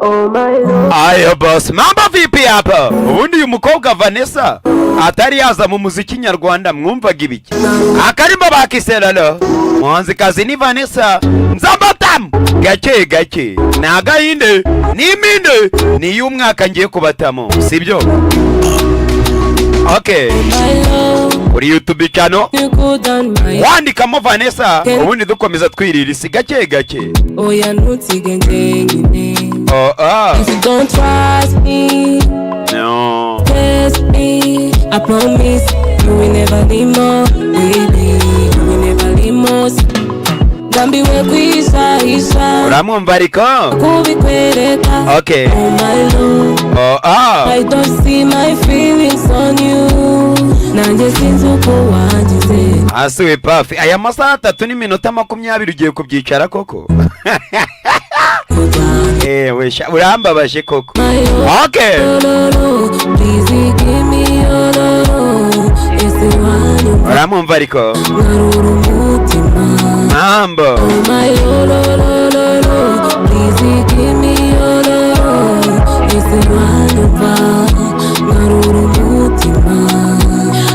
Oh my Lord. Ayo boss, mambo vipi hapa? Ubundi uyu mukobwa Vanessa atari yaza mu muziki nyarwanda mwumvaga ibiki? Akarimo bakiseralo. Muhanzikazi ni Vanessa Nzambatam. Gake gake. Nagahinde n'iminde ni y'umwaka ngiye kubatamo, sibyo? Okay. Kuri YouTube channel wandikamo Vanessa ubundi dukomeza twirira isi gake gake. Oya ntutigengenge. If you don't trust me, no. Test me. I promise you will never leave more, baby. You will never leave more. Dambi we kwisha isha. Uramwumva ariko? Kubikwereka. Okay. Oh my Lord. I don't see my feelings on you. Nanjye sinzi uko wangize. Asuwe pafi. Aya masaha 3 n'iminota 20 ugiye kubyicara koko. Wesha urambabaje koko. Okay. Please give me your love. Uramwumva ariko? Mambo. Please give me your love.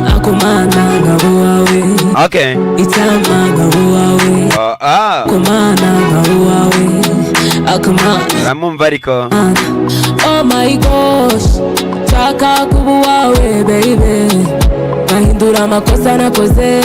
Akomana ngabo wawe. Okay. Itama ngabo wawe. Akomana ngabo wawe. Akomana. Uramwumva ariko? Oh my gosh. Chaka kubu wawe baby. Mahindura amakosa nakoze.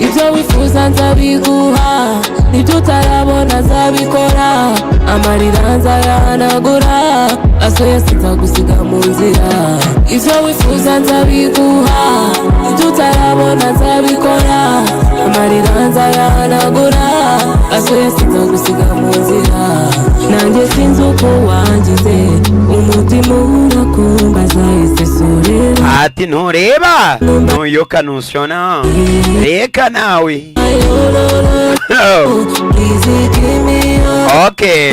Ibyo wifuza nzabiguha, nibyo utarabona nzabikora, amarira nzayahanagura, asoya sinzagusiga mu nzira. Ibyo wifuza nzabiguha, nibyo utarabona nzabikora, amarira nzayahanagura, asoya sinzagusiga mu nzira. Nanjye sinzi uko wangize, umutima urakumbaza isesorera. Ati ntureba nuyoka nusiona reka nawe. Okay.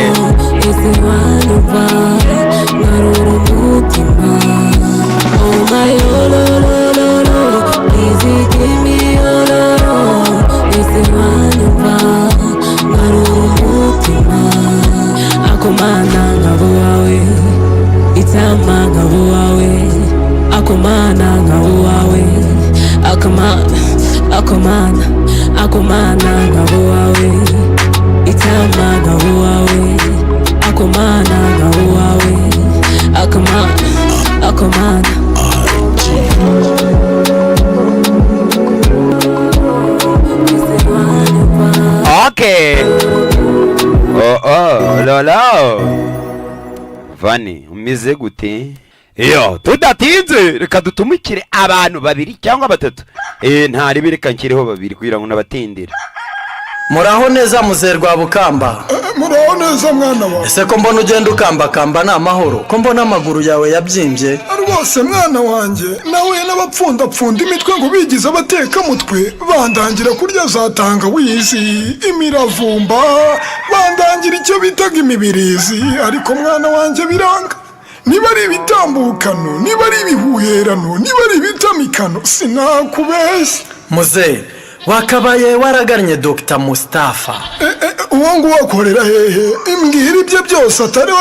Akomana ngabo wawe, itama ngabo wawe. Akomana ngabo wawe. Akomana ngabo wawe. Itama ngabo wawe. Akomana ngabo wawe. Akomana. Okay. Lolo. Vani, umize gute? Iyo, tudatinze reka dutumikire abantu babiri cyangwa batatu. Ntari bireka nkiriho babiri kugira ngo nabatindira. Muraho neza muzerwa Bukamba. Muraho neza mwana wa. Ese ko mbona ugenda ukambakamba na amahoro, ko mbona amaguru yawe yabyimbye. Rwose mwana wanjye nawe n'abapfunda imitwe ngo bigize abateka mutwe, bandangira kurya zatanga wizi, imiravumba, bandangira icyo bitaga imibirizi, ariko mwana wanjye biranga. Niba ari ibitambukano, niba ari ibihuherano, niba ari ibitamikano, sinakubeshya. Muze, wakabaye waragannye Dr. Mustafa. Uwo nguwo akorera hehe? Imbwira ibyo byose atari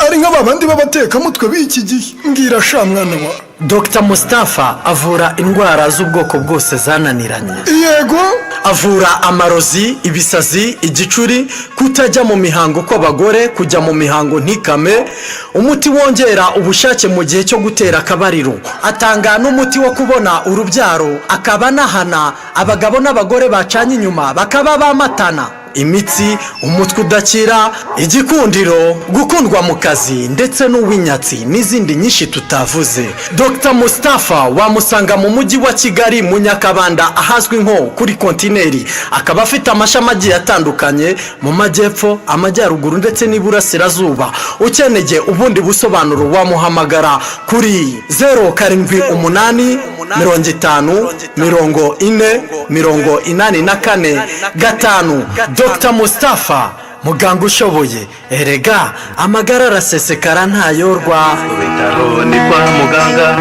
ari nk'abandi b'abateka mutwe b'iki gihe. Mbwira sha mwana wa. Dr. Mustafa avura indwara z'ubwoko bwose zananiranye. Yego. Avura amarozi, ibisazi, igicuri, kutajya mu mihango kw'abagore, kujya mu mihango ntikame, umuti wongera ubushake mu gihe cyo gutera akabariro. Atanga n'umuti wo kubona urubyaro, akaba nahana abagabo n'abagore bacanye inyuma bakaba bamatana. Imitsi, umutwe udakira, igikundiro, gukundwa mu kazi ndetse n'uw'inyatsi n'izindi nyinshi tutavuze. Dr. Mustafa wamusanga mu mujyi wa Kigali mu Nyakabanda ahazwi nko kuri kontineri, akaba afite amashami agiye atandukanye mu majyepfo, amajyaruguru ndetse n'iburasirazuba. Ukeneye ubundi busobanuro wamuhamagara kuri 078 50 40 84 Dr. Mustafa muganga ushoboye, erega amagara arasesekara ntayorwa. Bitaro ni kwa muganga,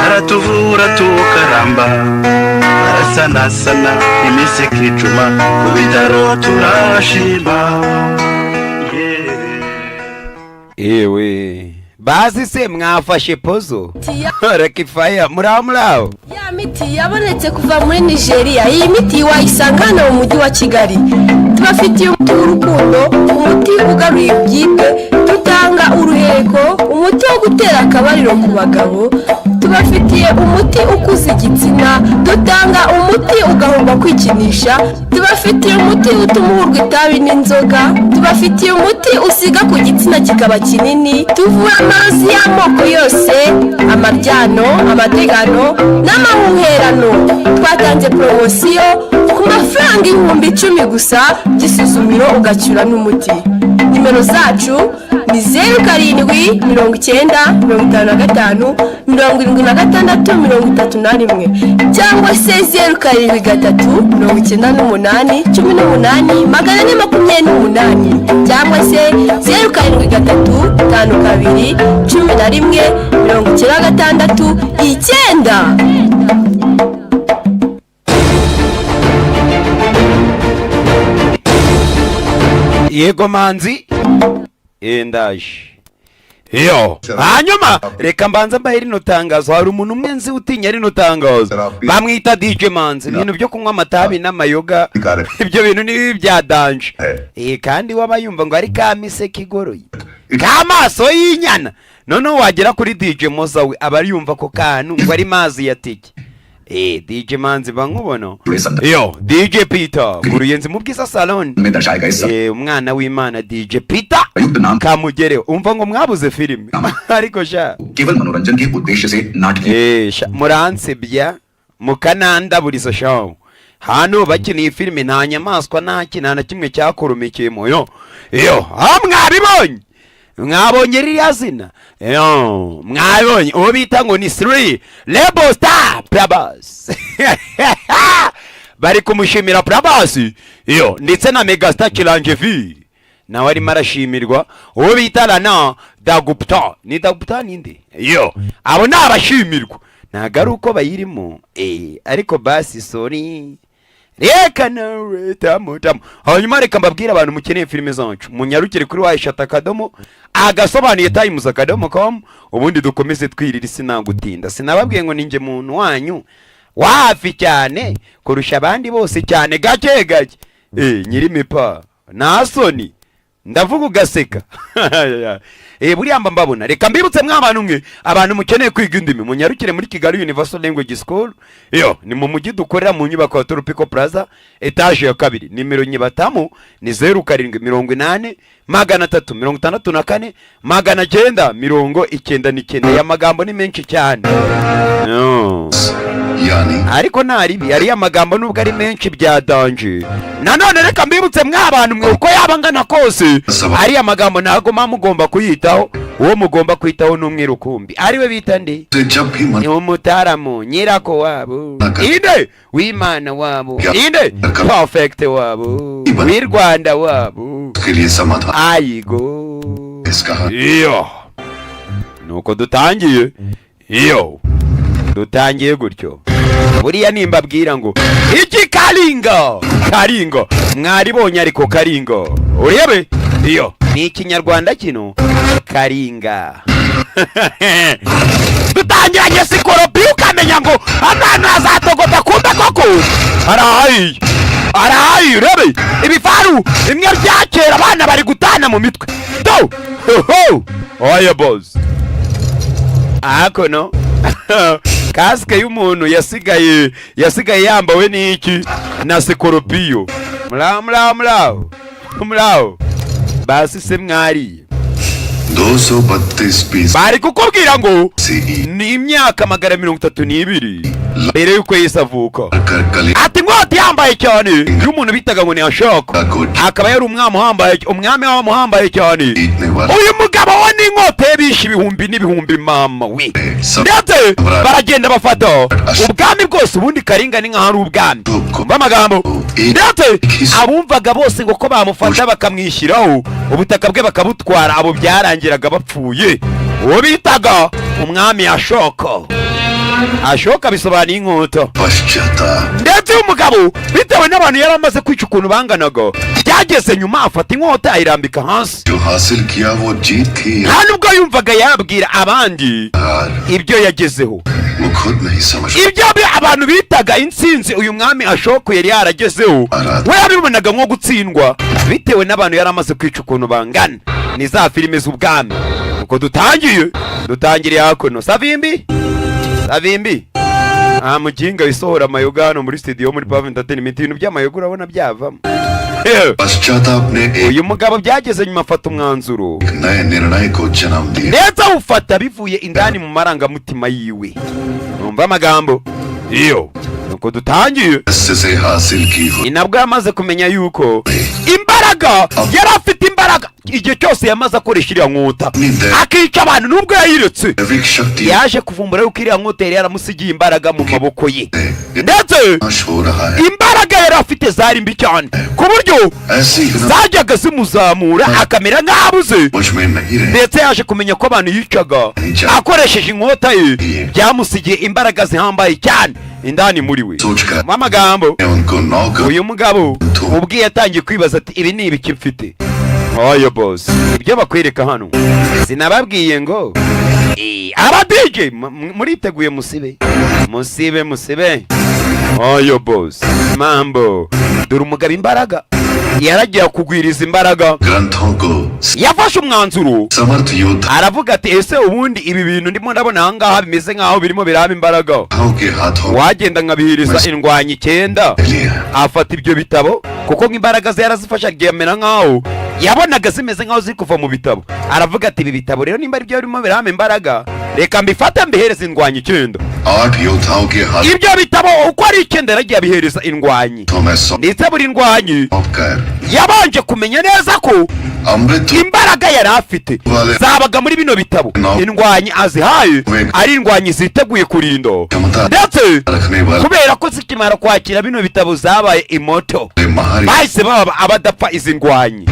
aratuvura tukaramba. turasanasana iminsi ikicuma ku bitaro turashima. Ewe bazi se mwafashe pozo rakifaya muraho ya miti yabonetse kuva muri Nigeria. Iyi miti wayisanga hano mu mujyi wa Kigali. Tubafitiye umuti w'urukundo, umuti ugaruye ibyibwe, dutanga uruheko, umuti wo gutera akabariro ku bagabo, tubafitiye umuti ukuza igitsina, dutanga umuti ugahomba kwikinisha, tubafitiye umuti utuma uhurwa itabi n'inzoga, tubafitiye umuti usiga ku gitsina kikaba kinini, tuvura amarozi y'amoko yose, amaryano, amategano n'amahuherano. Twatanze promosiyo ku mafaranga 10,000 gusa gisuzumiro ugacyura n'umuti. Nimero zacu ni 07 90 55 76 31 cyangwa se 07 3 98 18 428 cyangwa se 07 3 52 11 96 yego manzi endaje yo hanyuma reka mbanza mbahe rino tangazo. Hari umuntu umwe nzi utinya rino tangazo, bamwita DJ Manzi. Ibintu byo kunywa amatabi n'amayoga ibyo bintu ni bya danje kandi wabayumva ngo ari kamise kigoroye kamaso y'inyana. Noneho wagera kuri DJ Moza we aba yumva ko kantu ngo ari mazi yatike. DJ Manzi bankubona yo DJ Peter kuruyenzi mu bwiza salon umwana w'Imana DJ Peter kamugereho. Umva ngo mwabuze filime ariko sha केवल मनोरंजन के उद्देश्य से नाटक muransebya mukananda burizo show hano bakiniye filime nta nyamaswa nta kintu na kimwe cyakoromekeyemo yo mwabibonye mwabonye ririya zina yo mwabonye uwo bita ngo ni 3 Rebel Star Prabas bari kumushimira Prabas yo ndetse na Megastar Kirange V nawe arimo arashimirwa. uwo bita Rana Dagupta ni Dagupta ninde yo abo ni abashimirwa ntago ari uko bayirimo ariko basi sorry reka nawe tamu. Hanyuma reka mbabwira abantu mukeneye filime zacu munyarukire kuri wayishata akadomo agasobanuye times.com ubundi dukomeze twirira isi nagutinda. Sinababwiye ngo ninjye muntu wanyu wafi cyane kurusha abandi bose cyane gake nyiri mipa nasoni ndavuga ugaseka buriya mbabona. Reka mbibutse mw'abantu mwe abantu mukeneye kwiga indimi munyarukire muri Kigali Universal Language School. Yo ni mu mujyi dukorera mu nyubako ya Tropical Plaza etage ya 2 nimero nyibatamu ni 0780 364 999 ya magambo ni menshi cyane ariko naribi ari amagambo nubwo ari menshi bya danje. Nanone reka mbibutse mw'abantu mwe uko yabangana kose ari amagambo nago mugomba kuyitaho. uwo mugomba kwitaho n'umwirukumbi ariwe bita nde ni umutaramu nyirako wabo inde w'Imana wabo inde perfect wabo w'i Rwanda wabo ayigo iyo nuko dutangiye dutangiye gutyo. Buriya nimbabwira ngo iki karingo mwaribonye ariko karingo urebe iyo ni ikinyarwanda kino karinga dutangiranye sikoropi ukamenya ngo amana azatogota kumbe koko arahayi urebe ibifaru imwe byakera abana bari gutana mu mitwe do oya boss akono kasike y'umuntu yasigaye yambawe n'iki na sikoropiyo muraho basi se mwariye 232 piece bari kukubwira ngo ni imyaka 32 mbere yuko Yesu avuka. Ati ngoti yambaye cyane y'umuntu bitaga ngo ni Ashaka akaba yari umwami w'amuhambaye cyane. Uyu mugabo we ni inkote bisha ibihumbi n'ibihumbi mama we ndetse baragenda bafata ubwami bwose ubundi karinga ni nka hari ubwami kumva amagambo ndetse abumvaga bose ngo ko bamufata bakamwishyiraho ubutaka bwe bakabutwara abo byarangiraga bapfuye uwo bitaga umwami Ashaka. Ashoka bisobanuye inkota. पश्चाताप Ndetse umugabo bitewe n'abantu yari amaze kwica ukuntu banganaga, byageze nyuma afata inkota ayirambika hasi. जो हासिल किया वो जीत थी Nta nubwo yumvaga yabwira abandi हार ibyo yagezeho. वो खुद नहीं समझ Ibyo abantu bitaga intsinzi uyu mwami Ashoko yari yaragezeho, we yabibonaga nko gutsindwa bitewe n'abantu yari amaze kwica ukuntu bangana. Ni za filime z'ubwami. Uko dutangiriye hakuno. Savimbi muginga wisohora amayoga hano muri studio muri Pave Entertainment, ibintu by'amayoga urabona byavamo. पश्चाताप ने एक Uyu mugabo byageze nyuma afata umwanzuro नए निर्णय को जन्म दिया neza ufata bivuye indani mu marangamutima yiwe. Numva amagambo iyo nuko dutangiye. से हासिल की हो Ni nabwo yamaze kumenya yuko imbaraga yari afite imbaraga igihe cyose yamaze akoresha iriya nkota akica abantu nubwo yayiretse. दैविक शक्ति Yaje kuvumbura yuko iriya nkota yari yaramusigiye imbaraga mu maboko ye, ndetse नाश हो रहा है imbaraga yari afite zari mbi cyane ku buryo ऐसी घटना zajyaga zimuzamura akamera nk'abuze. मुझ में नहीं रहे Ndetse yaje kumenya ko abantu yicaga akoresheje inkota ye byamusigiye imbaraga zihambaye cyane indani muri we. सोचकर Mu magambo मैं उनको नौकर uyu mugabo ubwiye yatangiye kwibaza ati ibi ni ibiki mfite. Oya boss, ibyo bakwereka hano sinababwiye ngo aba DJ muriteguye musibe. Oya boss, mambo dore umugabo imbaraga yaragiye kugwiriza imbaraga. ग्रंथों को Yafashe umwanzuro समर्थ योद्धा aravuga ati ese ubundi ibi bintu ndimo ndabona aha ngaha bimeze nk'aho birimo biraba imbaraga, के हाथों wagenda nkabihiriza indwanyi 9. लिया Afata ibyo bitabo kuko nk'imbaraga ze yarazifasha ryemera nk'aho yabonaga zimeze nk'aho ziri kuva mu bitabo. Aravuga ati ibi bitabo rero nimba ari byo birimo biraba imbaraga, reka mbifate mbihereza indwanyi 9. 8 योद्धाओं के हाथों Ibyo bitabo uko ari 9 yaragiye abihereza indwanyi, में सौंप ndetse buri ndwanyi कर yabanje kumenya neza ko अमृत imbaraga yari afite zabaga muri bino bitabo. Indwanyi azihaye ari indwanyi ziteguye kurinda, क्षमता ndetse रखने वाले kubera ko zikimara kwakira bino bitabo zabaye imoto, महारी bahise baba abadapfa izi ndwanyi.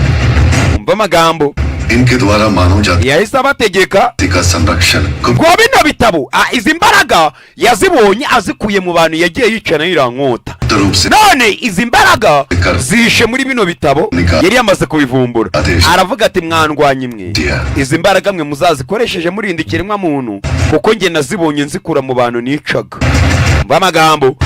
Umva amagambo इनके द्वारा मानव जाति yahise abategeka का संरक्षण ngo bino bitabo izi mbaraga yazibonye azikuye mu bantu yagiye yicana iriya nkota. रूप से None izi mbaraga zishe muri bino bitabo yari yamaze kubivumbura. Aravuga ati mwandwanye mwe, izi mbaraga mwe muzazikoresheje murinda ikiremwa muntu kuko njye nazibonye nzikura mu bantu nicaga. Umva amagambo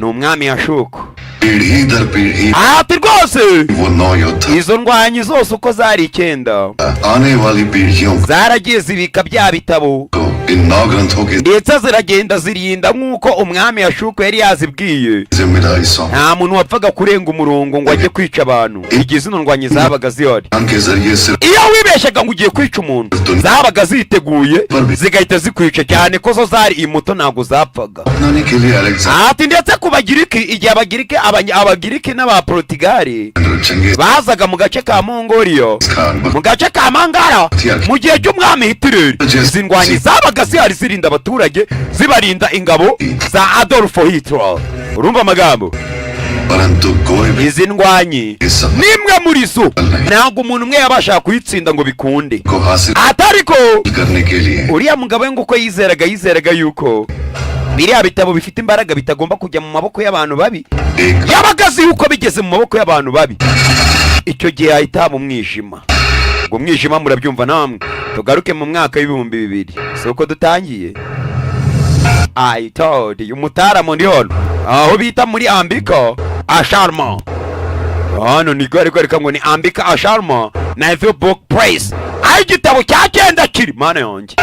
ni umwami Ashoko. पीढ़ी दर पीढ़ी Ati rwose वो 9 योद्धा izo ndwanyi zose uko zari 9 आने वाली पीढ़ियों zaragiye zibika bya bitabo को इन 9 ग्रंथों की ndetse ziragenda zirinda nk'uko umwami Ashoko yari yazibwiye. जिम्मेदारी सौंप Nta muntu wapfaga kurenga umurongo ngo ajye kwica abantu igihe zino ndwanyi zabaga zihari. के जरिए सिर्फ Iyo wibeshyaga ngo ugiye kwica umuntu zabaga ziteguye zigahita zikwica, cyane ko zo zari imoto ntabwo zapfaga. अपनाने के लिए Alexander Ati ndetse ku Bagiriki, igihe Abagiriki n'Abaportugali चंगेज bazaga mu gace ka Mongoliyo, खान mu gace ka Mangara mu gihe cy'umwami Hitler, izi ndwanyi zabaga zihari zirinda abaturage, zibarinda ingabo za Adolf Hitler. Urumva amagambo? परंतु कोई भी Izi ndwanyi इस सब nimwe muri zo ntabwo umuntu umwe yabasha kuyitsinda ngo bikunde. को हासिल Atariko करने के लिए uriya mugabo we nguko yizeraga yuko biriya bitabo bifite imbaraga bitagomba kujya mu maboko y'abantu babi. एक Yabaga azi yuko bigeze mu maboko y'abantu babi, icyo gihe yahita haba umwijima. Ngo umwijima murabyumva namwe. Tugaruke mu mwaka w'ibihumbi 2000, si uko dutangiye. I told you Mutarama ndi hano aho bita muri Ambika Asharma. Hano ni gwari ngo ni Ambika Asharma na Evil Book Prize. Aho igitabo cya 9 kiri mana yanjye.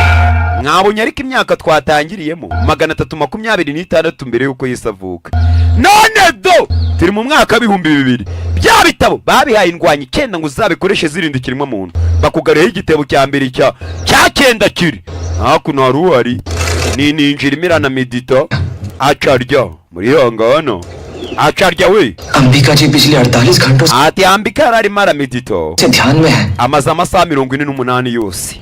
Mwabonye ariko imyaka twatangiriyemo 326 mbere yuko Yesu avuka. None do turi mu mwaka w'ibihumbi 2000. Bya bitabo babihaye indwanyi 9 ngo uzabikoreshe zirinda ikiremwa muntu. Bakugaraho igitabo cya mbere cya 9 kiri. Hakuno haruhari ni ninjira imirana medita acharya muri hangano acharya we Ambika जी पिछले 48 घंटों ati Ambika yarari mara medito से ध्यान में है amaze amasaha 48 yose.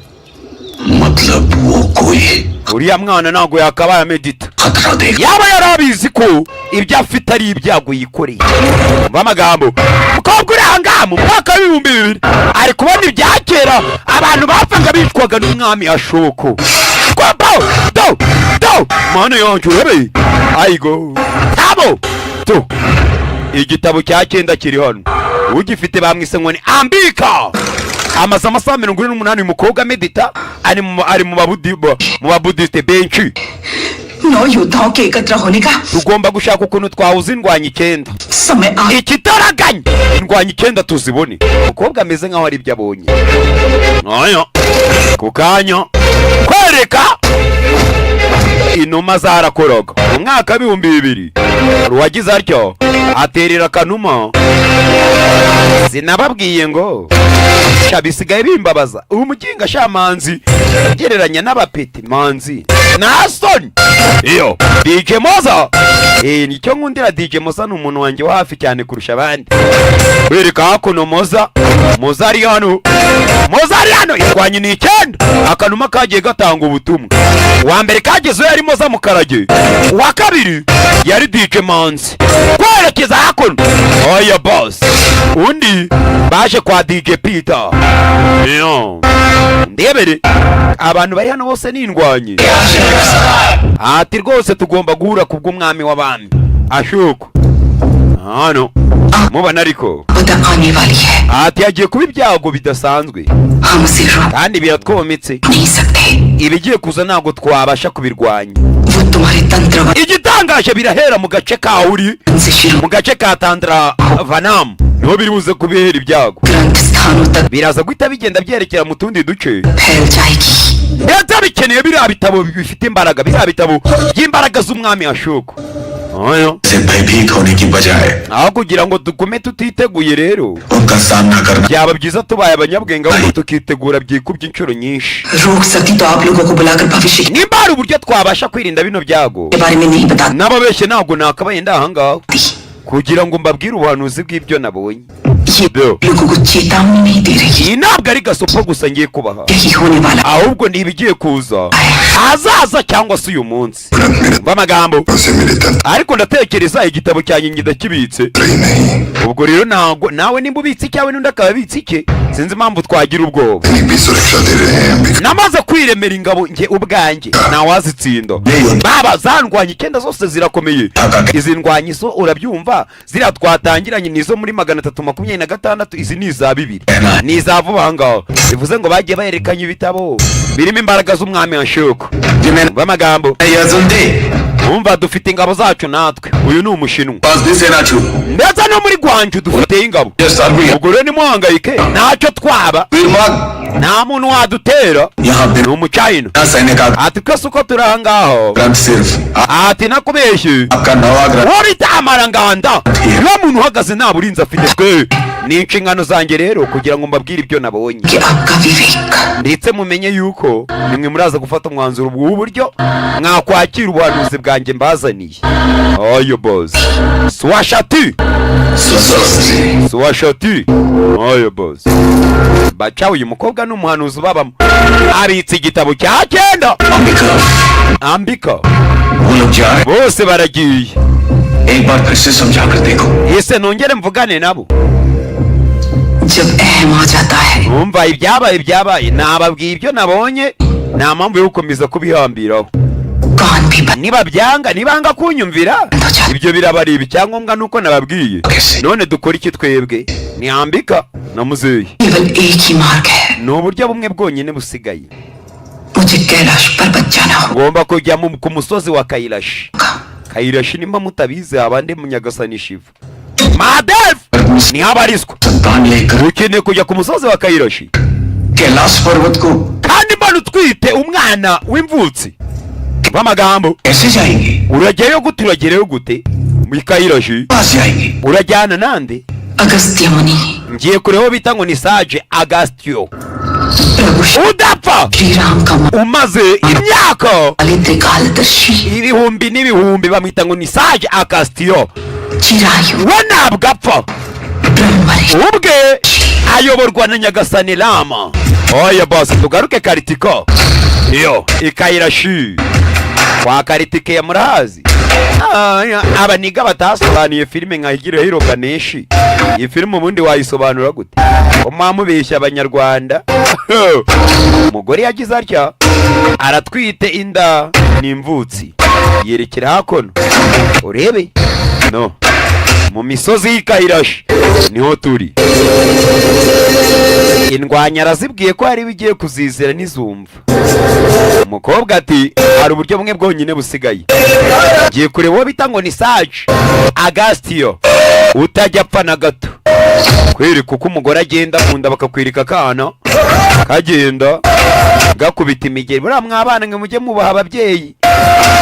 मतलब वो कोई Uriya mwana ntago yakabaye medita, खतरा देख yaba yarabizi ko ibyo afite ari ibyago yikoreye. Umva amagambo umukobwa uri ahangaha mu mwaka w'ibihumbi 2000 ari kubona ibya kera abantu bapfaga bicwaga n'umwami Ashoko. Mana yanjye urabe ayigo tabo to igitabo cya 9 kiri hano ugifite bamwise ngo ni Ambika amasaha 48 umukobwa medita ari mu babudiste benshi No युद्धाओं के एकत्र होने का tugomba gushaka ukuntu twawuza indwanyi 9 समय आ ikitaraganya indwanyi 9 tuzibone umukobwa ameze nkaho ari ibyo abonye aya kukanya kwereka inuma zarakoroga mu mwaka wa 2000 ruwagize atyo aterera kanuma sinababwiye ngo bisigaye bimbabaza ubu muginga shamanzi gereranya n'abapeti manzi nasoni iyo DJ Moza nicyo nkundira DJ Moza n'umuntu wanjye wa hafi cyane kurusha abandi wereka hakuno Moza ari hano irwanye ni 9 akanuma kagiye gatanga ubutumwa wa mbere kagezeho yari Moza mukarage wa kabiri yari DJ Manzi kwerekeza hakuno oya boss undi baje kwa DJ Peter iyo ndebere abantu bari hano bose n'indwanye ati rwose tugomba guhura kubw'umwami w'abami ashuko hano mubana ariko आने वाली है ati yagiye kuba ibyago bidasanzwe हम उसे रोक kandi biratwometसे नहीं सकते ibigiye kuza ntago twabasha kubirwanya वो तुम्हारे तंत्र igitangaje birahera mu gace ka uri से शुरू mu gace ka Tandra Vanam niho biri buze kubihera ibyago ग्रंथ स्थानों तक biraza guhita bigenda byerekera mu tundi duce फैल जाएगी ndetse bikeneye biriya bitabo bifite imbaraga biriya bitabo by'imbaraga z'umwami Ashuko oyo से भयभीत होने की बजाय aho kugira ngo dukume tutiteguye rero उनका सामना करना byaba byiza tubaye abanyabwenge ahubwo tukitegura byikubye inshuro nyinshi रोक सकती तो आप लोगों को बुलाकर भविष्य nimba hari uburyo twabasha kwirinda bino byago के बारे में नहीं बताती n'ababeshye ntabwo nakabaye ndahangaho kugira ngo mbabwire ubuhanuzi bw'ibyo nabonye ये लोगों को चेतावनी नहीं दे रही iyi ntabwo ari gasopo gusa ngiye kubaha यही होने वाला ahubwo ni ibigiye kuza hazaza cyangwa se uyu munsi umva amagambo उनसे मेरे तंत्र ariko ndatekereza igitabo cyanjye ndakibitse ही नहीं ubwo rero ntabwo nawe nimba ubitse icyawe n'undi akaba abitse icye sinzi impamvu twagira ubwoba इतनी भी सुरक्षा दे रहे हैं Ambika namaze kwiremera ingabo nge ubwanjye ntawazitsinda baba zandwanya 9 zose zirakomeye izi ndwanyi zo urabyumva ziriya twatangiranye nizo muri 326 izi ni za 2 ni za vuba ngaho bivuze ngo bagiye bayerekanye ibitabo birimo imbaraga z'umwami Ashuko b'amagambo umva dufite ingabo zacu natwe uyu ni umushinwa ndetse no muri Gwanju dufite ingabo ubwo rero nimuhangayike ntacyo twaba nta muntu wadutera ni umuchina ati twese uko turi ahangaho ati nakubeshye wabita amaranganda iyo muntu uhagaze nta burinzi afite twe ni inshingano zanjye rero kugira ngo mbabwire ibyo nabonye कि आपका विवेक ndetse mumenye yuko nimwe muraza gufata umwanzuro w'uburyo mwakwakira ubuhanuzi bwanjye mbazaniye oyo boss swashati oyo boss baca uyu mukobwa n'umuhanuzi babamo abitse igitabo cya 9 Ambika वो लोग जाए bose baragiye एक बार फिर से समझा कर देखो ese nongere mvugane nabo जब अहम आ जाता है umva ibyabaye nababwiye ibyo nabonye nta mpamvu yo gukomeza kubihambiraho कान भी बंद niba byanga nibanga kunyumvira ibyo birabareba icyangombwa nuko nababwiye none dukora iki twebwe ni Ambika na muzeyi केवल एक ही मार्ग है ni uburyo bumwe bwonyine busigaye मुझे कैलाश पर्वत जाना ngomba kujya ku musozi wa Kailashi होगा nimba mutabizi abandi munyagasani Shiva Mahadev ni habarizwa संतान लेकर ukeneye kujya ku musozi wa Kailashi Kailash पर्वत को kandi mbona utwite umwana w'imvutsi b'amagambo कैसे जाएंगे uragerayo gute mu Kailashi पास जाएंगे urajyana nande अगस्त्य मुनि ngiye kureho bita ngo ni Sage Agastio प्रभु udapfa श्री राम का umaze imyaka माली त्रिकालदर्शी ibihumbi n'ibihumbi bamwita ngo ni Sage Agastio Chirayu we ntabwo apfa Brahmarshi ubwe ayoborwa na Nyagasani Rama oya boss tugaruke Karitiko iyo Kailashi kwa Karitike murahazi abaniga batasobanuye filime nka Higiro Hiro Ganeshi iyi filime ubundi wayisobanura gute ko mwamubeshya abanyarwanda umugore yagize atya aratwite inda n'imvutsi yerekera hakono urebe no mu misozi y'ikayirashi niho turi indwanya arazibwiye ko hari bigiye kuzizira n'izumva umukobwa ati hari uburyo bumwe bwonyine busigaye ngiye kureba uwo bita ngo ni Sage Agastio utajya apfa na gato kwereka uko umugore agenda mu nda bakakwirika akana kagenda gakubita imigeri buriya mwabana mwe mujye mubaha ababyeyi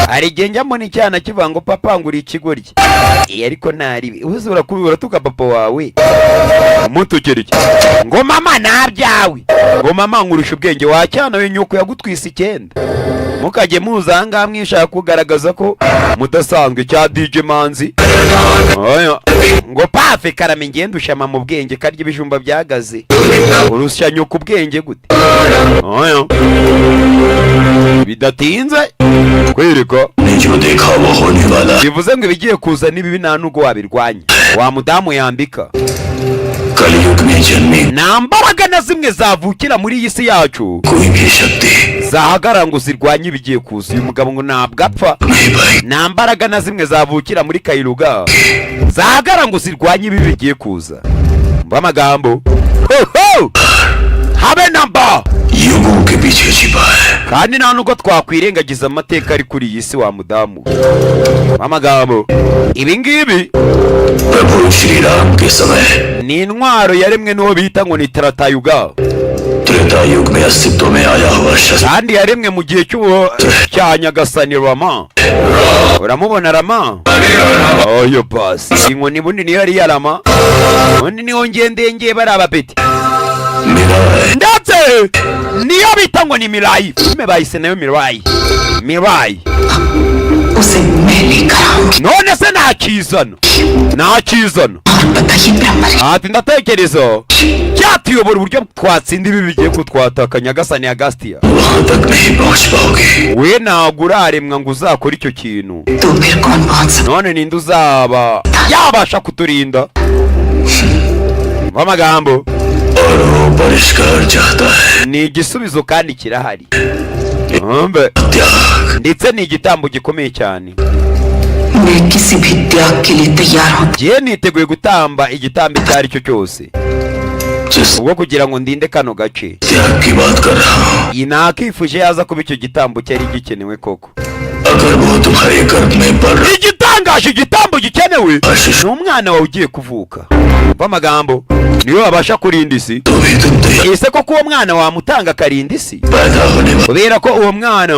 hari igihe njya mbona icyana kivuga ngo papa ngura ikigoryi ariko ntaribi ubuze uratuka papa wawe umutukere ngo mama ntabyawe ngo mama ngurusha ubwenge wacyana we nyuko yagutwise 9 mukajye muzanga mwishaka kugaragaza ko mudasanzwe cya DJ Manzi ngo pafe karame ngende ushama mu bwenge karya ibijumba byagaze urusha nyuko ubwenge gute bidatinze kwereka bivuze ngo ibigiye kuza nibibi nta nubwo wabirwanya wa mudamu yambika nambaraga na zimwe zavukira muri iyi si yacu zahagarara ngo zirwanye ibigiye kuza uyu mugabo ngo ntabwo apfa nambaraga na zimwe zavukira muri Kairuga zahagarara ngo zirwanye ibi bigiye kuza mba amagambo habe namba kandi nta nubwo twakwirengagiza amateka ari kuri iyi si wa mudamu amagambo ibi ngibi ni intwaro yaremwe n'uwo bita ngo ni Taratayuga kandi yaremwe mu gihe cya Nyagasani Rama uramubona Rama oyo pasi inkoni bundi niyo yari yarama undi niho ngendeye bari abapeti ndetse niyo bita ngo ni Mirai filime bahise nayo Mirai none se ntakizano ati ndatekereza cyatuyobora uburyo twatsinda ibi bigiye kutwataka Nyagasani Agastio we ntabwo uraremwa ngo uzakora icyo kintu none ninde uzaba yabasha kuturinda amagambo ni igisubizo kandi kirahari ndetse ni igitambo gikomeye cyane gihe niteguye gutamba igitambo icyo ari cyo cyose ubwo kugira ngo ndinde kano gace inakifuje yaza kuba icyo gitambo cyari gikenewe koko igitangaje igitambo gikenewe ni umwana wawe ugiye kuvuka amagambo niyo wabasha kurinda isi ese koko uwo mwana wamutanga akarinda isi kubera ko uwo mwana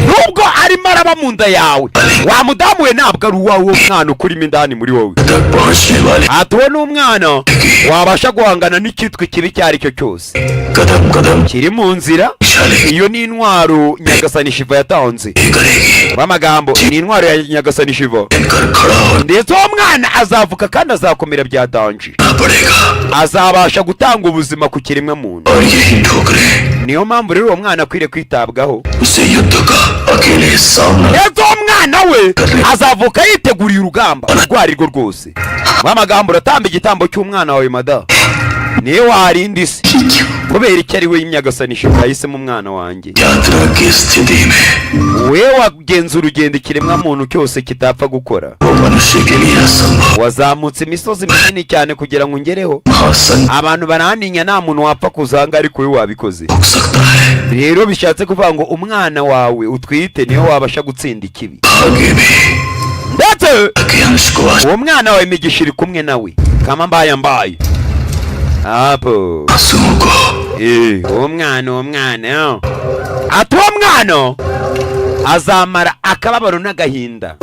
nubwo arimo araba mu nda yawe wa mudamu we ntabwo ari uwawe uwo mwana ukurimo indani muri wowe atuwe n'umwana wabasha guhangana n'icyitwa ikibi icyo ari cyo cyose kiri mu nzira iyo ni intwaro Nyagasani Shiva yatanze amagambo ni intwaro ya Nyagasani Shiva ndetse uwo mwana azavuka kandi azakomera bya danje azabasha gutanga ubuzima ku kiremwa muntu niyo mpamvu rero uwo mwana akwiriye kwitabwaho ndetse uwo mwana we azavuka yiteguriye urugamba rwarirwo rwose amagambo uratamba igitambo cy'umwana wawe mada niyo warinda isi kubera icyo ari we Nyagasani Shiva yahisemo umwana wanjye we wagenza urugendo ikiremwa muntu cyose kitapfa gukora wazamutse imisozi minini cyane kugira ngo ungereho abantu baraninya nta muntu wapfa kuzanga ariko we wabikoze rero bishatse kuvuga ngo umwana wawe utwite niyo wabasha gutsinda ikibi ndetse uwo mwana wawe imigisha iri kumwe nawe kama mbaye hapo uwo mwana ati uwo mwana azamara akababaro n'agahinda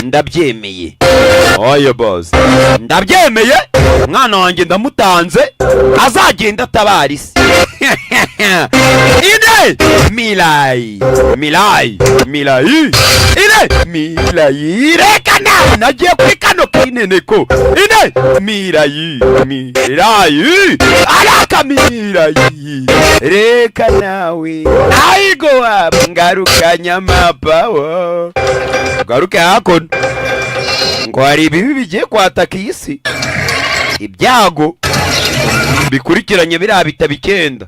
ndabyemeye oya boss ndabyemeye umwana wanjye ndamutanze azagenda atabara isi ine Mirai reka nawe nagiye kuri kano kineneko ine Mirai araka Mirai reka nawe aigo ngaruka nyamapa wo garuke hakono ngo hari ibibi bigiye kwataka iyi si ibyago bikurikiranye biriya bitabo 9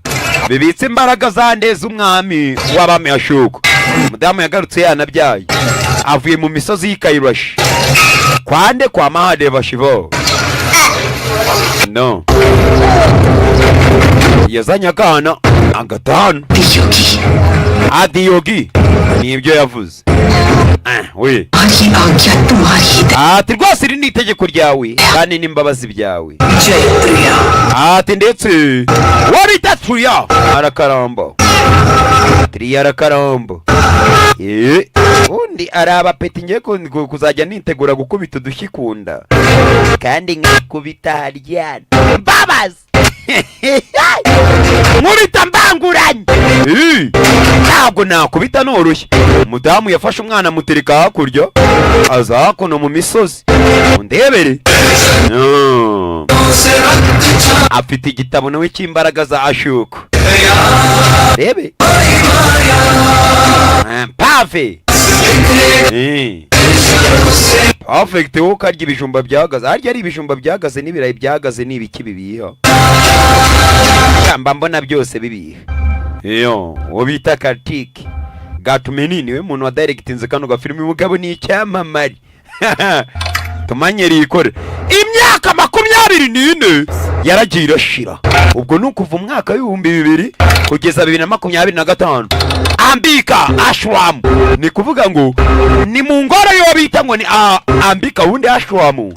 bibitse imbaraga za ndeza umwami w'abami Ashuka. Umudamu yagarutse yanabyaye avuye mu misozi y'Ikairashi kwande kwa Mahadeva Shiva. No, yazanye akana agatanu Adiyogi nibyo yavuze. We ati rwose iri ni itegeko ryawe kandi n'imbabazi byawe. Ati ndetse wabita Triya arakaramba. Triya arakaramba. Undi araba peti ngiye kuzajya nitegura gukubita udushyikunda kandi nkikubita haryana mbabazi nkubita mbanguranye. Ntabwo nakubita noroshye. Umudamu yafashe umwana mutereka hakurya aza hakuno mu misozi undebere. Afite igitabo nawe cy'imbaraga za Ashuka. Rebe pave perfect wo karya ibijumba byahagaze. Harya ari ibijumba byahagaze n'ibirayi byahagaze n'ibiki bibiha kamba mbona byose bibiha. Uwo bita Kartik Gatumenini we muntu wa directinze kano gafilimi. Umugabo ni icyamamare tumanyeri ikore. Imyaka 24 yaragiye irashira. Ubwo nukuva umwaka w'2000 kugeza 2025. Ambika Ashram ni kuvuga ngo ni mu ngoro yo bita ngo ni Ambika wundi Ashram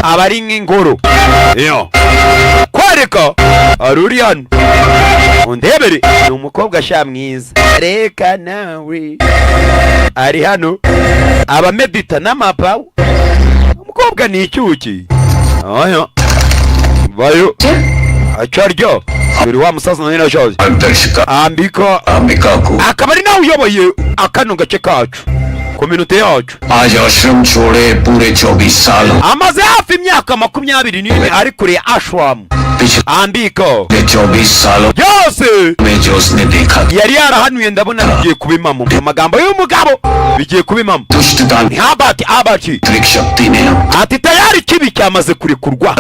abari nk'ingoro kwareka arurian undebere. Ni umukobwa sha mwiza reka nawe ari hano aba medita n'amapa. Umukobwa ni icyuki bayo acharyo biri wa musaza na nirashoje Ambika akaba ari nawe uyoboye akano gace kacu community yacu. ashram chode pure 24 saal amaze hafi imyaka 24 ari kure ya ashram. Ambika 24 saal yose mein usne dekha yari yarahanuye ndabona bigiye kubimamo. Amagambo y'umugabo bigiye kubimamo. Abati trik shakti ne ati tayari kibi cyamaze kurekurwa.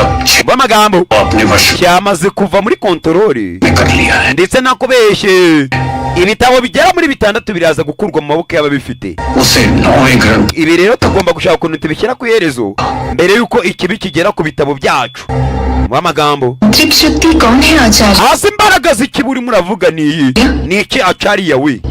Amagambo apne vash cyamaze kuva muri kontrole mein kar liya hai. ndetse nakubeshye ibitabo bigera muri 6 biraza gukurwa mu maboko y'ababifite. Use 9 granth Ibi rero tugomba gushaka ukuntu tubishyira ku iherezo mbere yuko ikibi kigera ku bitabo byacu. Amagambo त्रिक शक्ति कौन है आचार्य? hasi imbaraga z'ikiburi muravuga ni iki acariya we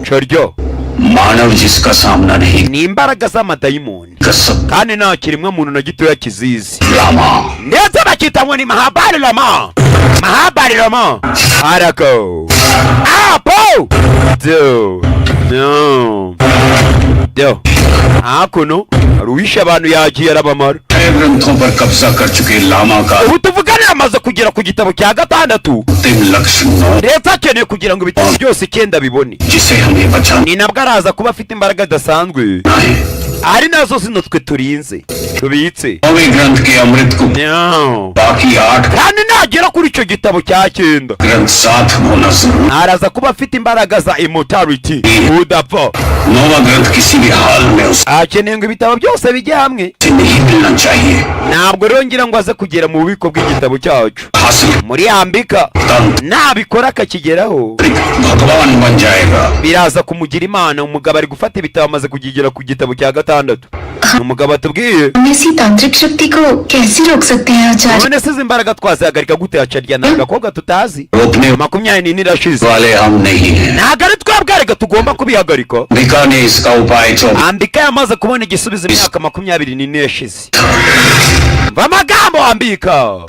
charyo मानव जिसका सामना नहीं ni imbaraga z'amadayimoni कर सकता kandi nta kiremwa muntu na gitoya kizizi. Lama ndetse bakita ngo ni Mahabari Rama arako apo do hakuno ruhisha abantu yagiye arabamara. ग्रंथों पर कब्जा कर चुके लामा का ubu tuvugane amaze kugera ku gitabo cya 6 अंतिम लक्ष्य 9 leta akeneye kugira ngo ibitabo byose 9 bibone. जिसे हमें बचाना ni nabwo araza kuba afite imbaraga dasanzwe है। ari nazo zino twe turinze tubitse. 9वें ग्रंथ के अमृत को बाकी 8 kandi nagera kuri icyo gitabo cya 9 ग्रंथ साथ होना जरूरी। araza kuba afite imbaraga za immortality udapfa. 9वां ग्रंथ किसी भी हाल में उसे akeneye ngo ibitabo byose bijye hamwe. नहीं मिलना चाहिए। ntabwo rero ngira ngo aze kugera mu bubiko bw'igitabo cyacu हासिल muri Ambika nabikora akakigeraho भगवान बन जाएगा। biraza kumugira imana. Umugabo ari gufata ibitabo amaze kugigera ku gitabo cya 6. umugabo atubwiye हम ऐसी तांत्रिक शक्ति को कैसे रोक सकते हैं आचार्य? none se izi imbaraga twazihagarika gute acariya? ni agakobwa tutazi. रोकने 24 irashize वाले हम नहीं हैं। ntabwo ari twebwe ariko tugomba kubihagarika. Ambika ने इसका उपाय Ambika yamaze kubona igisubizo imyaka 24 yashize. mva amagambo Ambika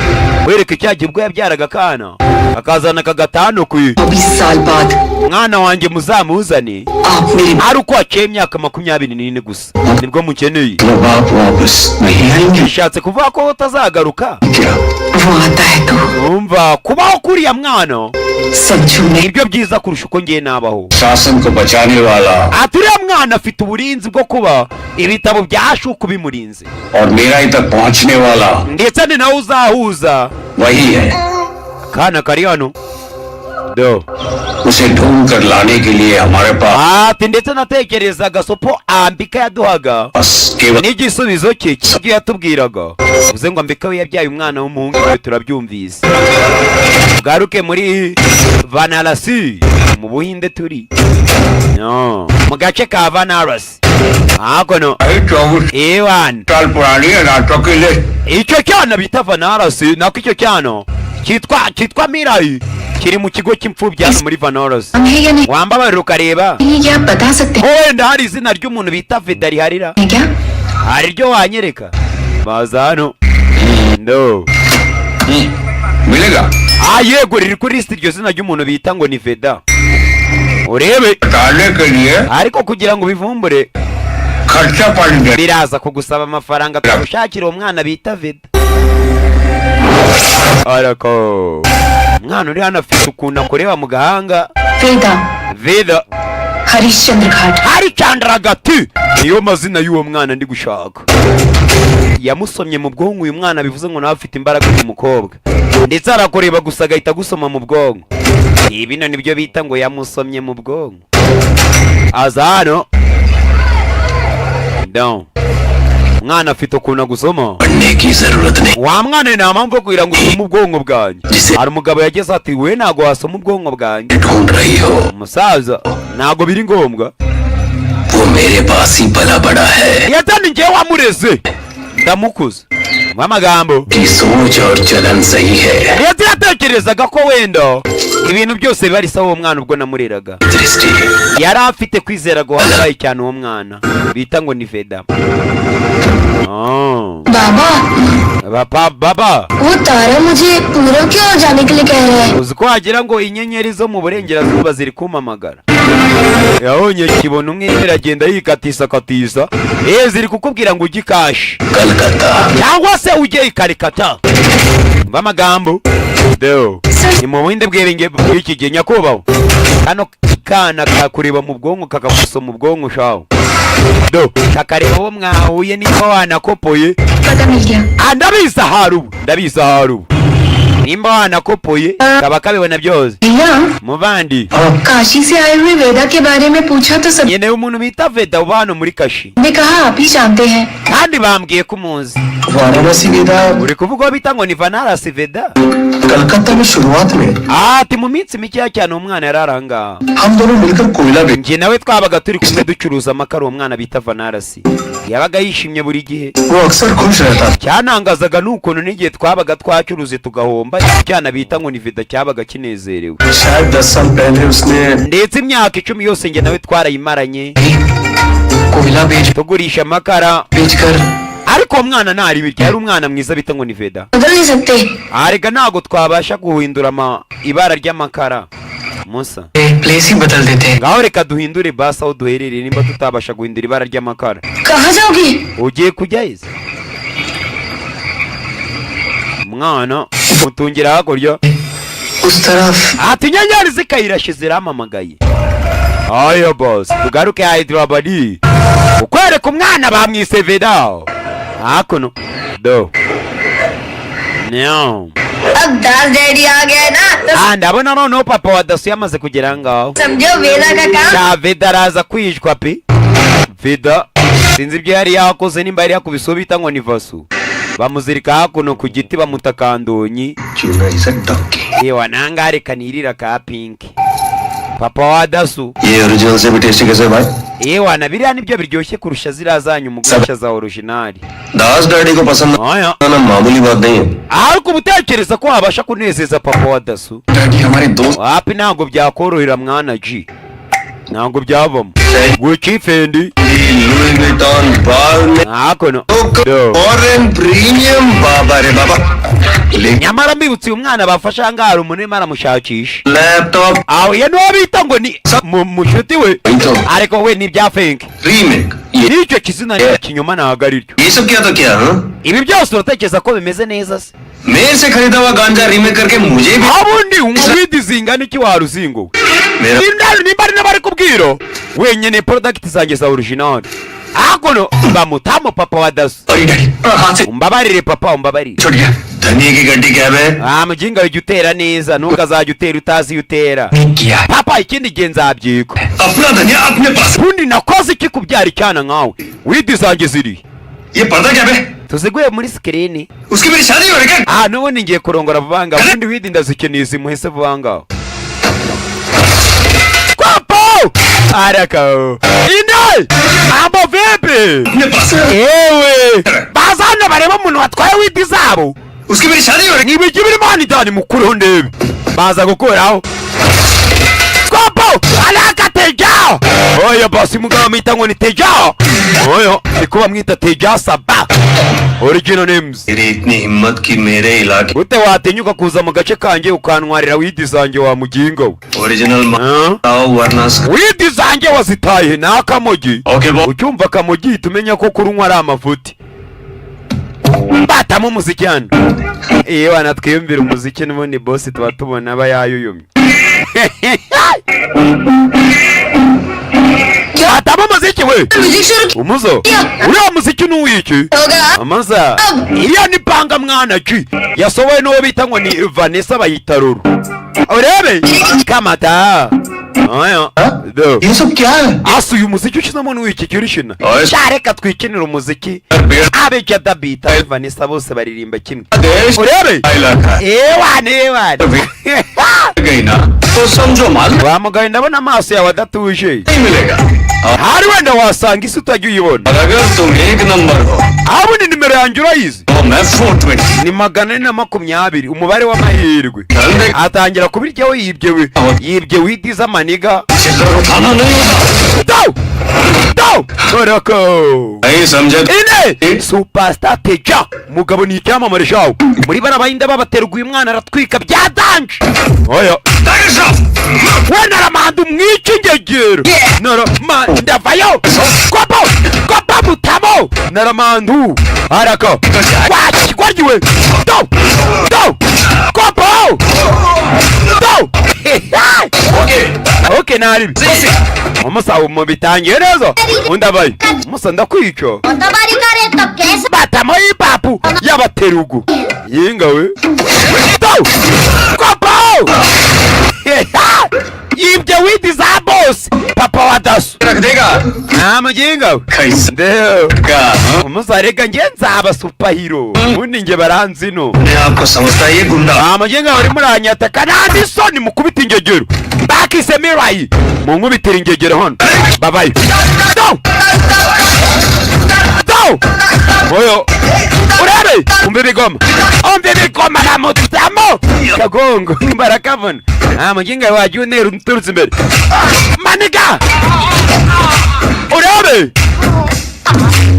wereke cya gihe ubwo yabyaraga akana akazana akagatano kwi 24 साल बाद mwana wanjye muzamuzane आप मेरे ari uko haciye imyaka 24 gusa nibwo mukeneye. बाप वापस नहीं आएंगे bishatse kuvuga ko utazagaruka. क्या? वो आता है तो umva kubaho kuriya mwana समझू मैं nibyo byiza kurusha uko ngiye nabaho. शासन को बचाने वाला ati uriya mwana afite uburinzi bwo kuba ibitabo bya Ashuka bimurinze और मेरा ही तक पहुंचने वाला ndetse ni nawe uzahuza वही है। kana kari hano do उसे ढूंढ कर लाने के लिए हमारे पास ati ndetse natekerezaga sopo Ambika yaduhaga केवल n'igisubizo cye kibyo yatubwiraga uvuze ngo Ambika we yabyaye umwana w'umuhungu we turabyumvise garuke muri Vanarasi mu Buhinde turi no mu gace ka Vanarasi akono ewan साल पुरानी रातों की list icyo cyana bita Vanarasi nako icyo cyano cyitwa Mirai kiri mu kigo cy'imfubyi hano muri Vanarasi हम है या नहीं wambabarira ukareba ये क्या आप बता सकते wenda hari izina ry'umuntu bita Veda riharira हैं क्या hari iryo wanyereka baza hano no मिलेगा yego riri kuri lisiti iryo zina ry'umuntu bita ngo ni Veda urebe बताने के लिए ariko kugira ngo ubivumbure खर्चा पड़ biraza kugusaba amafaranga tugushakira umwana bita Veda ariko umwana uri hano afite ukuntu akoreba mu gahanga वेदा Veda हरिश्चंद्र घाट hari Chandragati niyo mazina y'uwo mwana ndi gushaka yamusomye mu bwonko uyu mwana bivuze ngo nawe afite imbaraga y'umukobwa ndetse arakureba gusa agahita gusoma mu bwonko ibino nibyo bita ngo yamusomye mu bwonko aza hano down umwana afite ukuntu agusoma पढ़ने की जरूरत नहीं wa mwana nta mpamvu yo kugira ngo usome ubwonko bwanjye hari umugabo yageze ati we ntabwo wasoma ubwonko bwanjye ढूंढ रही हो umusaza ntabwo biri ngombwa वो मेरे पास ही पला बड़ा है yatani njyewe wamureze ndamukuze amagambo की सोच और चलन सही है leta yatekerezaga ko wenda ibintu byose biba ari sawa uwo mwana ubwo namureraga दृष्टि yari afite kwizera guhambaye cyane uwo mwana bita ngo ni Veda baba वो तारा मुझे पूरब की ओर जाने के लिए कह रहा है uzi ko wagira ngo inyenyeri zo mu burengerazuba ziri kumpamagara yabonye kibona umwe iragenda yikatisa katisa ziri kukubwira ngo ujye ikashi Calcutta cyangwa se ujye ikarikata mva amagambo deo ni mu buhinde bw'ibinge bw'iki gihe nyakubahwa kano kana kakureba mu bwonko kakagusoma ubwonko shaho do kakareba wo mwahuye niba wanakopoye पता मिल गया ndabizi harubu nimba wanakopoye kaba kabibona byose भैया muvandi काशी से आए हुए वेदा के बारे में पूछा तो सब nyene umuntu bita Veda uba hano muri Kashi ने कहा आप ही जानते हैं kandi bambwiye ko umuzi Varanasi वेदा uri kuvuga bita ngo ni Vanarasi Veda Calcutta में शुरुआत में ati mu minsi mikeya cyane umwana yararanga हम दोनों मिलकर कोयला बेच njye nawe twabaga turi kumwe ducuruza amakara uwo mwana bita Vanarasi yabaga yishimye buri gihe वो अक्सर खुश रहता था cyanangazaga n'ukuntu n'igihe twabaga twacuruze tugahomba cyana bita ngo ni Veda cyabaga kinezerewe शायद 10 साल पहले उसने ndetse imyaka 10 yose njye nawe twarayimaranye कोयला tugurisha amakara बेचकर ariko umwana ntari birya yari umwana mwiza bita ngo ni Veda बदल नहीं सकते arega ntago twabasha guhindura ibara ry'amakara Musa place ही बदल देते ngaho reka duhindure basi aho duherereye nimba tutabasha guhindura ibara ry'amakara कहाँ जाओगी ugiye kujya izi umwana mutungira hakurya उस तरफ ati inyenyeri zikayirashe ziramamagaye aya boss tugaruke Hyderabad ukwereka umwana bamwise Veda hakuno do no अब दास डैडी आ गए ना ndabona noneho papa wa Dasu yamaze kugera ngaho समझो वेदा का काम cya Veda araza kwishwa pe Veda sinzi ibyo yari yakoze nimba yari yakubise bita ngo ni Vasu bamuzirika hakuno ku giti bamuta kandonyi चूना इसे डंकी wananga kanirira ka pink papa wa Dasu ये original से भी टेस्टी कैसे भाई wana biriya nibyo biryoshye kurusha ziriya zanyu mugurisha za originali दास डैडी को पसंद aya आना मामूली बात नहीं है ariko ubutekereza ko wabasha kunezeza papa wa Dasu daddy हमारे दोस्त wapi ntabwo byakorohera mwana G ntabwo byavamo guci fendi Louis Vuitton बाल में hakuno फॉरेन प्रीमियम बाबा रे बाबा nyamara mbibutse uyu mwana bafasha ngaho hari umuntu urimo aramushakisha laptop aho ye niwo bita ngo ni mushuti we ariko we ni ibya fenke remake n'icyo kizina ni ikinyoma ntabwo ari ryo ये सब क्या तो क्या हाँ ibi byose uratekereza ko bimeze neza se? मेरे से खरीदा हुआ गांजा रीमेक करके मुझे भी abundi umubidi zingana iki waruzingo nimba ari n'abari kubwiro wenyene product zanjye za original akono bamutamo papa wa dasu umbabarire papa umbabarire छुट गया धनिए की गड्डी क्या है mujinga ujya utera neza ntukazajya utera utazi utera किया papa ikindi gihe nzabyiko अपना धनिया अपने पास bundi nakoze iki kubyara icyana nkawe widi zanjye ziri ये पर्दा क्या है tuziguye muri screen उसकी मेरी शादी हो रही क्या nubundi ngiye kurongora vanga bundi widi ndazikeneye zimuhese vanga kwapo araka ine abo vipi अपने पास ewe bazana bareba umuntu watwaye widi zabo उसकी मेरी शादी हो रही nibiki biri mani dani mukuru ndebe baza gukoraho kwapo alaka teja oya basi mugabo mwita ngo ni teja oya ikuba mwita teja saba original names तेरी इतनी हिम्मत की मेरे इलाके gute watinyuka kuza mu gace kanjye ukantwarira widi zanjye wa mugingo we original आओ वरना widi zanjye wazitaye ni akamogi okay boss ucyumva akamogi tumenya ko kurunywa ari amafuti batamo umuziki hano iyo wanatwiyumvira umuziki n'ubundi bosi tuba tubona aba yayuyumye batamo umuziki we umuzo uriya muziki n'uwiki amaza iriya ni panga mwana ki yasohowe n'uwo bita ngo ni Vanessa bayita Ruru urebe kamata oya do ये सब क्या है asu uyu muziki ukinamo n'uwiki kirishina Oya. shareka twikinira umuziki abe jada bita Vanessa bose baririmba kimwe देश urebe इलाका ewane गई ना तो समझो माल wamugaye ndabona amaso yawe adatuje नहीं मिलेगा hari wenda wasanga isi utajya uyibona और अगर तुम एक नंबर हो abundi nimero yanjye urayizi तो मैं 420 ni 420 umubare w'amahirwe धंधे atangira kubiryaho yibye widiza amaniga चिल्लर उठाना नहीं होता do koroko नहीं समझे ine superstar teja mugabo ni icyamamare shawo muri bana bahinda babaterwa uyu mwana aratwika bya danje oya wena ramandu mwica ingegero ndavayo kopa mutamo naramandu araka waryiwe do kopo do okay nari umusawo mu bitangiye neza undabaye umusa ndakwica batamo ipapu y'abaterugu yingawe do kopo yibye widi za boss papa wa dasu रख देगा muginga कैसे ndeo का umusarega nge nzaba superhero ubundi nge baranzino अपने आप को समझता है ये गुंडा muginga uri muranyataka nandi soni mukubita ingegero bakise mirai munkubitira ingegero hano babaye do oyo urebe umbe bigoma na mutamo kagongo barakabona muginga wajya untera uturutse imbere maniga urebe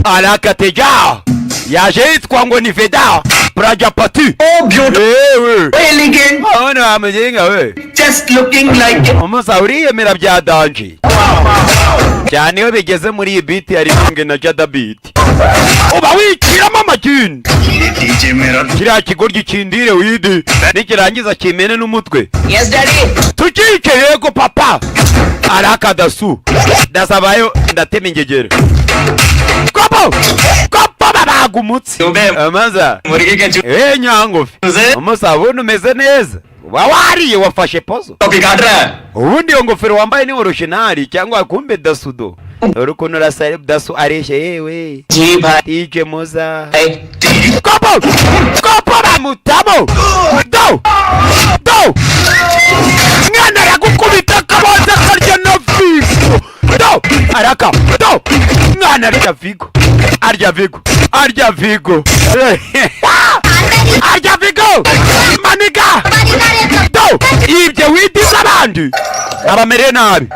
arakateja yaje yitwa ngo ni Veda Prajapati Oh beautiful elegant abona muginga we just looking like umusa uriyemera bya danje cyane iyo bigeze muri iyi beat yari nge na Jada beat uba wikiramo amagini DJ मेरा kiriya kigoryi kindire widi nikirangiza kimene n'umutwe Yes, daddy. tukike yego papa araka dasu dasabayo ndatema ingegero kopo babaga umutsi amaza मुर्गी के nyangofi umusabuni umeze neza wariye wafashe pozo चूकी काट रहा है ubundi iyo ngofero wambaye ni original cyangwa kumbe dasudo dore ukuntu urasa dasu areshe yewe जी भाई tije moza तेरी kopo bamutamo do mwana aragukubita akabanza akarya na vigo do araka do mwana arya vigo maniga do ibyo widiza abandi abamereye nabi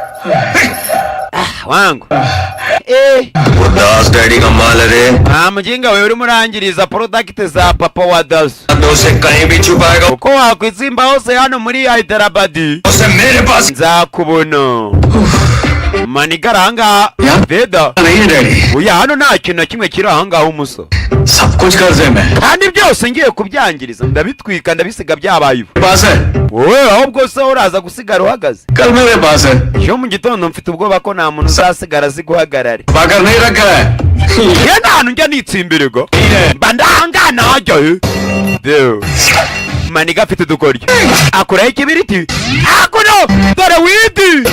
wangu दास डैडी का माल है रे muginga wewe urimo urangiriza product za papa wa dasu तो उसे कहीं भी छुपाएगा uko wakwitsimba hose hano muri Hyderabad उसे मेरे पास nzakubona maniga aranga Veda नहीं daddy uya hano nta kintu na kimwe kiri ahangaha umuso सब कुछ कर दे मैं kandi byose ngiye kubyangiriza ndabitwika ndabisiga byabaye पास है wowe ahubwo se uraza gusigara uhagaze कल मेरे पास है ejo mu gitondo mfite ubwoba ko nta muntu uzasigara azi guhagarare पाकर नहीं रखा है ye nta hantu njya nitsimbirego mba ndahangana najya Deo maniga afite udukoryo akuraho ikibiriti akuno dore widi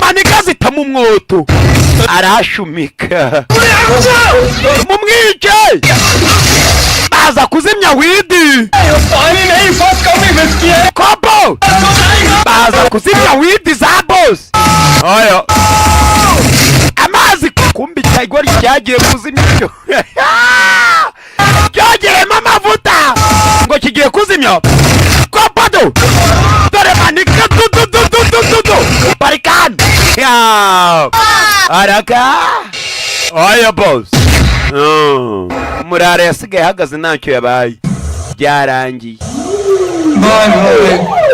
maniga zitamo umwoto arashumika mumwice baza kuzimya widi kopo baza kuzimya widi za boss oya amazi kumbi cyagori cyagiye kuzimya cyo cyagiyemo amavuta ngo kigiye kuzimya kopodo dore manika du barikani ya araka oya boss murara yasigaye ahagaze ntacyo yabaye byarangiye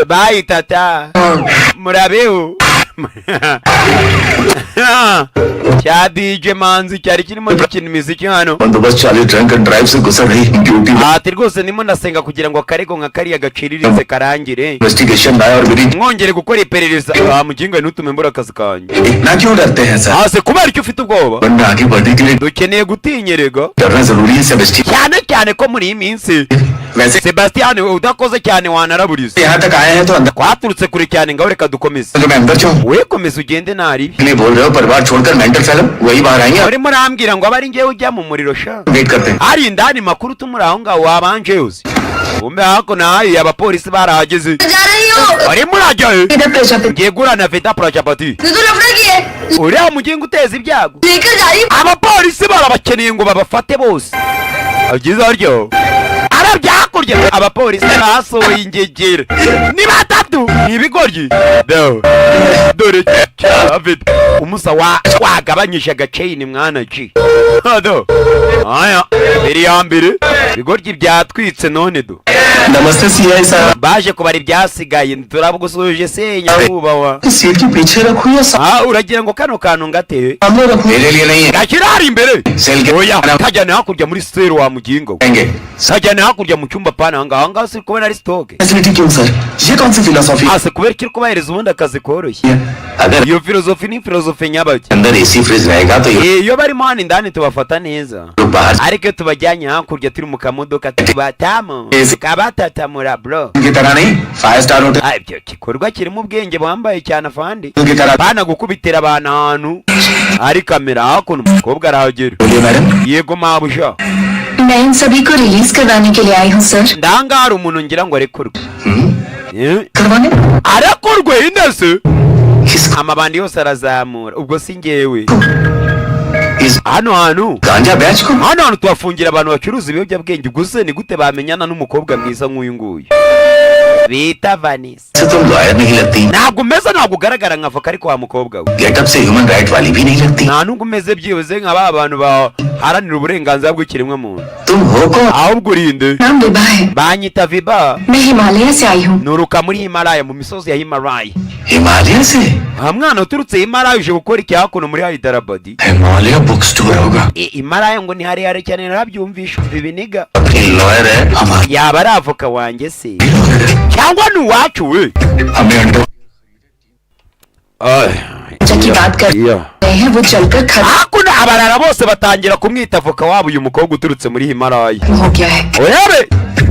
bayi tata murabeho cya DJ Manzi cyari kirimo gukina imiziki hano बंदोबस्त चाली drunk and drive से गुजर रही duty ati rwose ndimo ndasenga kugira ngo akarego nka kariya gaciririze karangire investigation लाए और मेरी mwongere gukora iperereza muginga ntutume mbura akazi kanjye इतना क्यों डरते हैं sir hase kubera icyo ufite ubwoba वरना आगे बढ़ने के लिए dukeneye gutinyerega डरना जरूरी है Sebastian cyane cyane ko muri iyi minsi वैसे Sebastian udakoze cyane wanaraburiza यहाँ तक आए हैं तो अंदर twaturutse kure cyane ngaho reka dukomeze जो मैं अंदर जाऊँ we komeza ugende ntaribi नहीं बोल रहे हो परिवार छोड़कर मेंटल फैलम वही बाहर आएंगे urimo urambwira ngo abari ngewe ujya mu muriro sha wait करते हैं hari indani makuru tumuri aho ngaho wabanje uzi umbe hakuno hayi abapolisi barahageze जा रही हो urimo urajya he इधर Prajapati ngiye gurana Veda Prajapati तू तो लफड़ा की है uriya muginga uteza ibyago लेकर जा रही abapolisi barabakeneye ngo babafate bose agize aryo arabyakurya abapolisi basohoye ingegera ni batatu ni ibigoryi dore Veda umusa wagabanyije agaceyini mwana ji do aya biri ya mbere ibigoryi byatwitse none do नमस्ते सीआई साहब baje kubara ibyasigaye turabugusuje se nyakubahwa seat के पीछे रखो या uragira ngo kano kantu ngatewe सामने रखो मेरे लिए नहीं है gakira hari imbere सेल के oya kajyana hakurya muri sero wa mugingo आएंगे kajyana hakurya mu cyumba pana ahangaha si kubona ari stoke facility क्यों सर ये कौन सी philosophy hase kubera kiri kubahereza ubundi akazi koroshye है अगर iyo filozofi ni filozofi nyabaki अंदर AC fridge रहेगा तो ये iyo barimo hano indani tubafata neza लोग बाहर ariko iyo tubajyanye hakurya turi mu kamodoka tubatamo tukabatatamura bro की तरह नहीं 5 star hotel ibyo gikorwa kirimo ubwenge buhambaye cyane afandi की तरह bana gukubitira abantu ahantu ari kamera hakuno umukobwa arahagera बोलिए madam yego mabusha मैं इन सभी को रिलीज करवाने के लिए आई हूँ sir ndanga hari umuntu ngira ngo arekurwe करवाने arakurwe inese किस amabandi yose arazamura ubwo si ngewe इस hano hantu गांजा बैच को hano hantu tuhafungira abantu bacuruza ibiyobyabwenge gusa ni gute bamenyana n'umukobwa mwiza nk'uyu nguyu bita Vanessa से तुम लॉयर नहीं लगती ntabwo umeze ntabwo ugaragara nka avoka ariko wa mukobwa we getup से human right वाली भी नहीं लगती nta nubwo umeze byibuze nka ba bantu baharanira uburenganzira bw'ikiremwamuntu तुम हो कौन ahubwo urinde नाम विभा है banyita Viba मैं हिमालय से आई हूँ nuruka muri Himalaya mu misozi ya Himalaya Himalaya से aha mwana uturutse Himalaya uje gukora iki hakuno muri Hyderabad Himalaya book store होगा Himalaya ngo ni harehare cyane narabyumvisha umva ibiniga अपनी लॉयर है हमारी yaba ari avoka wanjye se cyangwa ni uwacu we हमें अंडर की बात कर रहे हैं वो चलकर खत्म hakuno abarara bose batangira kumwita avoka wabo uyu mukobwa uturutse muri Himalaya हो गया है oyabe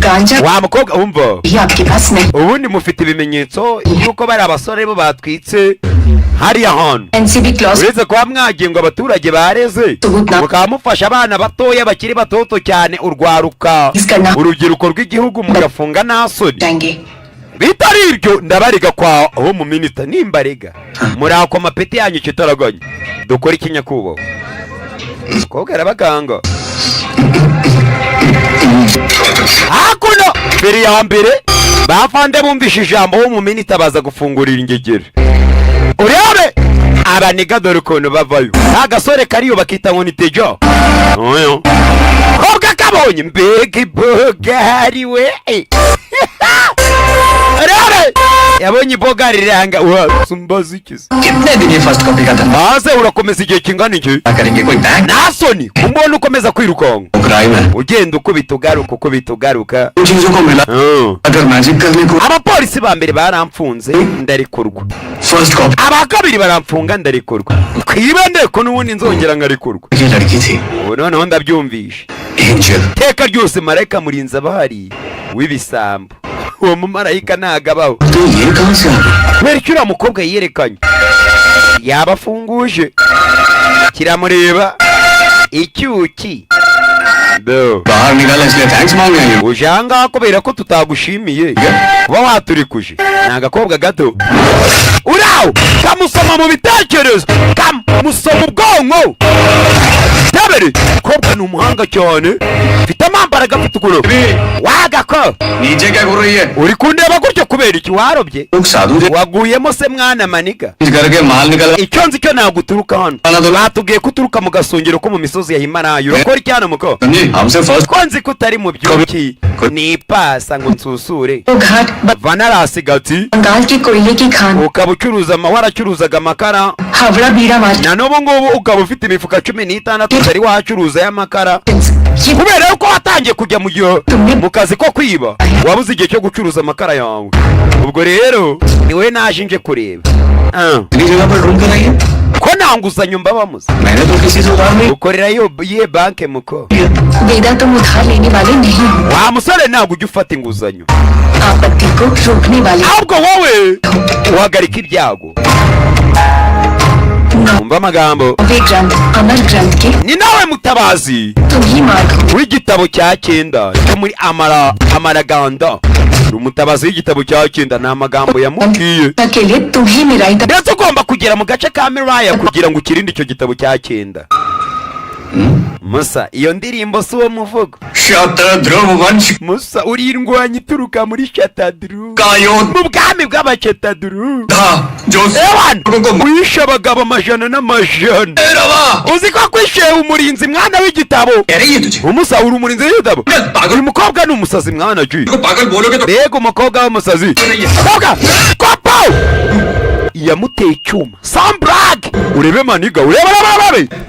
गांजा wa mukobwa wumva भी आपके पास नहीं ubundi mufite ibimenyetso yuko bari abasore bo batwitse hariya hantu NCB clause uretse kuba mwagiye ngo abaturage bareze mukaba mufasha abana batoya bakiri batoto cyane urwaruka urubyiruko rw'igihugu mugafunga nta soni जाएंगे bitari ibyo ndabariga kwa aho mu minita nimbarega murako amapeti yanyu kitaraganye dukora iki nyakubahwa mukobwa arabaganga hakuno mbere ya mbere bafande bumvishe ijambo wo mu minita baza gufungurira ingegera urebe abaniga dore ukuntu bavayo nta gasore kariyo bakita ngo ni tejo oyo kobwa kabonye mbega ibogari we urebe yabonye iboga riranga urasumbaza ikiza कितने दिन ये first copy का धंधा maze urakomeza igihe kingana iki करेंगे कोई bank nasoni kumbona ukomeza kwirukanka crime है ugenda ukubita ugaruka उन चीजों को मिला अगर मैजिक करने को abapolisi ba mbere baramfunze ndarikurwa first copy aba kabiri baramfunga ndarikurwa kwibande ko n'ubundi nzongera ngarikurwa की लड़की थी ubu noneho ndabyumvishe angel teka ryose marayika murinzi abahari w'ibisambo uwo mumarayika ntagabaho तो ये कहां से आ गई kubera icyo uriya mukobwa yiyerekanye yaba afunguje kiramureba icyuki do बाहर निकाला इसलिए थैंक्स मांग रहे हैं uje ahangaha kubera ko tutagushimiye kuba waturikuje ni agakobwa gato uraho kamusoma mu bitekerezo kamusoma ubwonko tabere kobwa ni umuhanga cyane mfite amambaraga afite ukuro wagako नीचे क्या कर रही है uri kundeba gutyo kubera iki warobye लोग साधु थे waguyemo se mwana maniga इस घर के माल निकल icyo nzi cyo ntabwo uturuka hano batubwiye ko uturuka mu gasongero ko mu misozi ya Himalaya urakora iki hano muko हमसे first ko nzi ko utari mu byuki ni ipasa ngo nsusure वो घाट vanarasi gati Bengal की कोयले की Khan ukaba ucuruza waracuruzaga amakara Howrah बीड़ा market na n'ubu ngubu ukaba ufite imifuka 16 utari wacuruza y'amakara ये kubera yuko watangiye kujya mu kazi ko kwiba wabuze igihe cyo gucuruza amakara yawe ubwo rero niwe naje nje kureba इतनी जगह पर रूम कराइए ko nta nguzanyo mbabamuze मैंने तो किसी से उधार नहीं ukorera iyo banke muko वेदा तुम उधार लेने वाले नहीं हो wa musore ntabwo ujya ufata inguzanyo आपत्ति को रोकने वाले ahubwo wowe uhagarika ibyago umva amagambo वे ग्रंथ अमर ग्रंथ के ni nawe mutabazi तुम ही मार्ग हो w'igitabo cya cyenda cyo muri amaraganda umutabazi w'igitabo cya cyenda ni amagambo yamubwiye अकेले तुम ही मेरा ही ndetse ugomba kugera mu gace ka Miraya kugira ngo ukirinde icyo gitabo cya cyenda musa iyo ndirimbo si uwo muvugo शतद्रुव वंश musa uri indwanyi ituruka muri Shatadru का योद्धा mu bwami bw'abacetadru जो ewan wishe abagabo amajana n'amajana uzi ko kwishe umurinzi mwana w'igitabo कह रही है तुझे umusa uri umurinzi w'igitabo uyu mukobwa ni umusazi mwana ji पागल बोलोगे तो mbega umukobwa w'umusazi koga kopo yamuteye icyuma sambrag urebe maniga urebe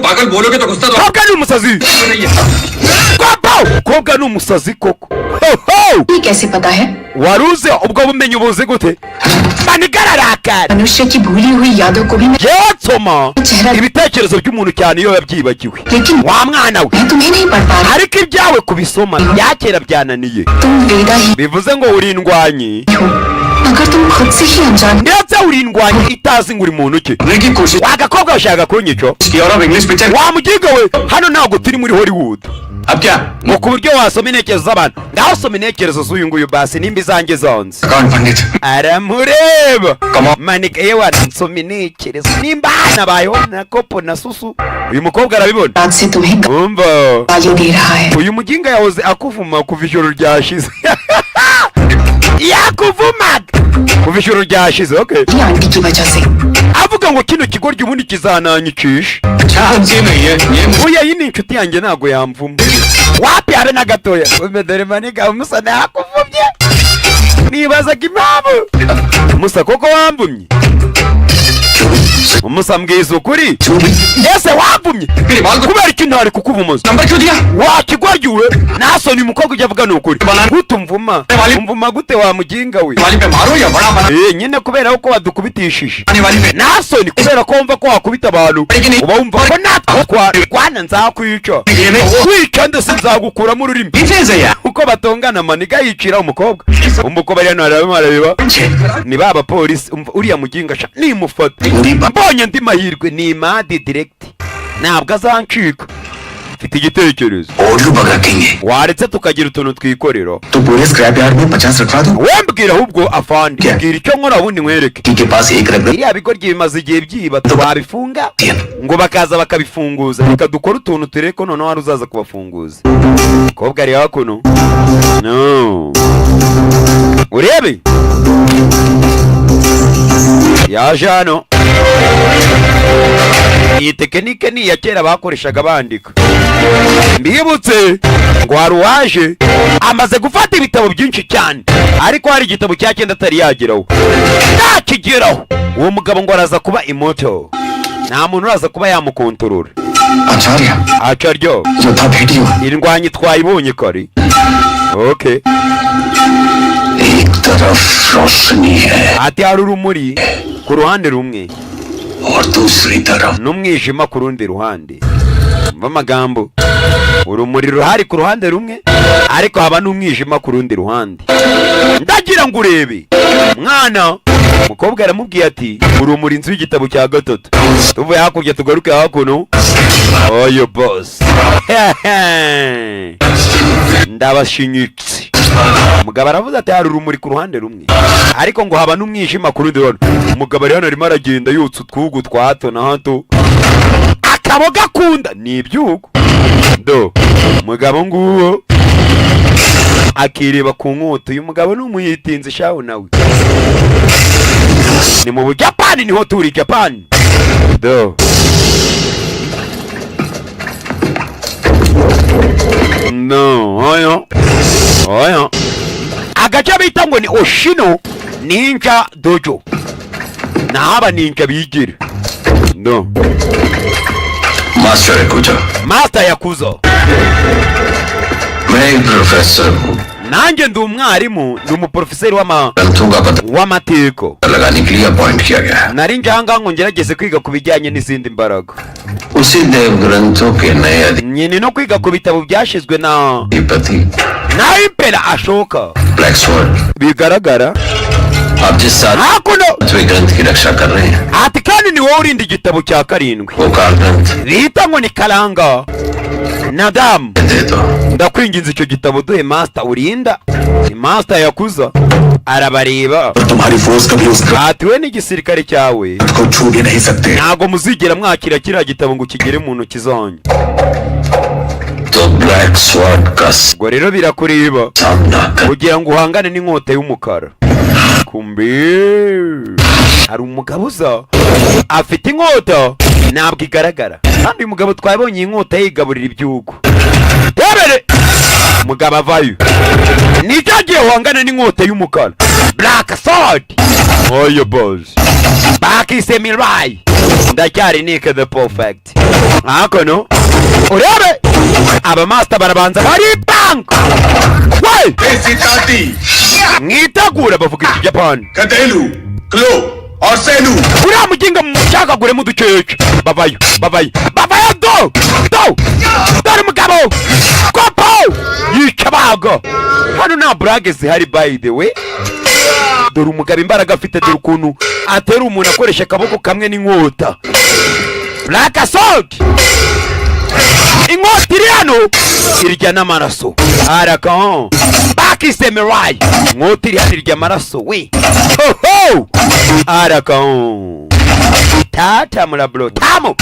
पागल बोलोगे तो गुस्सा kobwa ni umusazi kopo kobwa ni umusazi koko ये कैसे पता है waruze ubwo bumenyi ubuzi gute maniga ararakara मनुष्य की भूली हुई यादों को भी मैं yewe nsoma चेहरा ibitekerezo by'umuntu cyane iyo yabyibagiwe लेकिन wa mwana we मैं तुम्हें नहीं पढ़ पा रही ariko ibyawe kubisoma byakera byananiye तुम वेदा ही bivuze ngo uri indwanyi हो मगर तुम खुद से ही अनजान ndetse uri indwanyi itazi ngo uri muntu ki करने की कोशिश wagakobwa bashaka kunyica की और अब English picture wa mugiga we hano ntabwo turi muri Hollywood अब क्या ngo ku buryo wasoma intekerezo z'abantu ngaho soma intekerezo z'uyu nguyu basi nimba izanjye zonze account Pandit aramureba Come on. manika yewe nsoma intekerezo nimba hanabayeho na kopo na susu uyu mukobwa arabibona रात से तुम्हें umva गालियां दे रहा है uyu muginga yahoze akuvuma kuva ijoro ryashize yakuvumaga kuva ijoro ryashize okay ये आंटी की वजह से avuga ngo kino kigoryi ubundi kizananyicisha जी नहीं है ये uya iyi ni inshuti yanjye ntabwo yamvuma wapi habe na gatoya dore maniga umusa nakuvumye nibazaga impamvu umusa koko wamvumye umusa mbwiza ukuri ese wamvumye kubera iki ntari kukuvumuza number क्यों दिया wakigoryiwe nasoni umukobwa ujya avuga ni ukuri gute umvuma gute wa muginga we वाली पे मारो या बड़ा बना nyine kubera ko wadukubitishije आने वाली पे nasoni kubera ko wumva ko wakubita abantu uba wumva ko natwe twarwana nzakwica wica ndetse nzagukuramo ururimi इसे यार uko batongana maniga yicira umukobwa umva uko bari hano barareba ni ba bapolisi uriya muginga sha nimufata mbonye ndi mahirwe ni imadi direct ntabwo azancika mfite igitekerezo audio bug रखेंगे waretse tukagira utuntu twikorera तो पूरे scrap yard में 50 रखवा दो wembwira ahubwo afandi mbwira icyo nkora ubundi nkwereke के पास एक रख iriya bigoryi bimaze igihe byiba tubabifunga ngo bakaza bakabifunguza reka dukore utuntu turebe ko noneho hari uzaza kubafunguza kobwa ari hakuno no urebe yaje hano iyi tekinike ni iya kera bakoreshaga bandika. Mbibutse ngo hari uwaje amaze gufata ibitabo byinshi cyane, ariko hari igitabo cya 9 atari yageraho. Nakigeraho uwo mugabo ngo araza kuba immortal, nta muntu uraza kuba yamukontorora. Acharya योद्धा भेटी हो indwanyi twayibonye kare. Okay, एक तरफ रोशनी है ati hari urumuri ku ruhande rumwe और दूसरी तरफ n'umwijima ku rundi ruhande. Mva magambo, urumuri ruhari ku ruhande rumwe ariko haba n'umwijima ku rundi ruhande. Ndagira ngo urebe mwana. Umukobwa aramubwiye ati urumuri inzu y'igitabo cya 3. Tuvuye hakurya tugaruke hakuno. Oyo boss. Ndabashinyitse. Umugabo aravuze ati hari urumuri ku ruhande rumwe ariko ngo haba n'umwijima ku rundi ruhande. Umugabo rero arimo aragenda yutsa utwugu twa hato na hato, akabo gakunda ni ibyugo do. Umugabo nguwo akireba ku nkota. Uyu mugabo n'umuyitinze shaho nawe. Ni mu Buyapani, niho turi Japan do. No, oyo agace bita ngo ni Oshino Ninja Dojo, nahaba ninja bigira do. Master yakuza Master Yakuza. मैं एक प्रोफेसर हूँ Nanjye ndi umwarimu, ndi umuprofeseri ग्रंथों का पता w'amateko. लगाने के लिए अपॉइंट किया गया है Nari njanga ngo ngerageze kwiga ku bijyanye n'izindi mbaraga. उसी देव ग्रंथों के नए Nyine no kwiga ku bitabo byashizwe na अधिपति Impera Ashoka. Black sword Bigaragara आप जिस hakuno सातवें ग्रंथ की रक्षा कर रहे हैं ati kandi ni wowe urinda igitabo cya 7 वो काल ग्रंथ bita ngo ni Karanga. Nadamu, दे दो ndakwinginze icyo gitabo duhe master urinda. Ni Master Yakuza arabareba तुम्हारी फोर्स कभी उस ati we n'igisirikare cyawe ग्रंथ को छू भी नहीं सकते ntago muzigera mwakira kiriya gitabo ngo kigere mu ntoki zanyu. तो ब्लैक स्वॉर्ड का Ngo rero birakureba सामना कर kugira ngo uhangane n'inkota y'umukara. Kumbe hari umugabo uza afite inkota ntabwo igaragara, kandi uyu mugabo twabonye inkota yigaburira ibyugo. Tebere umugabo avayo nicyo gihe uhangane n'inkota y'umukara Black Sword. Oyo boss bakise Mirai ndacyari Nick the Perfect. Hakono urebe aba master barabanza bari bank we mwitegura bavuga iki Japan कटेलू क्लो और Selu uriya muginga mushakaguremo uducece. Bavayo do dore umugabo kopo yica baga hano nta burage zihari. By the way, dore umugabo imbaraga afite, dore ukuntu atera umuntu akoresha akaboko kamwe n'inkota. Black Sword inkota iri hano irya n'amaraso. Araka bakise Mirai inkota iri hano irya amaraso we. Hoho araka tata murablo tamo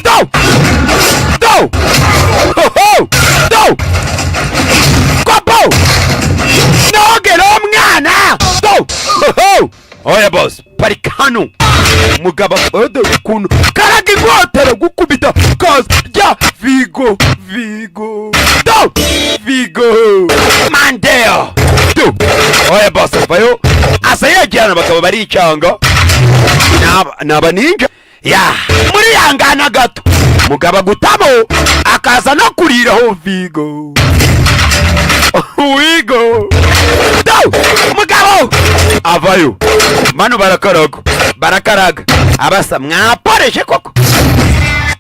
do hoho do kopo nogero mwana do hoho. Oya boss parikano mugaba odo kuno karaga inkota gukubita kaza rya Vigo do Vigo Mandeo do. Oya boss bayo asa yajyana bakaba baricanga naba ninja ya muri yangana gato mugaba gutamo akaza no kuriraho Vigo do mugabo avayo mano barakaraga abasa mwaporeshe koko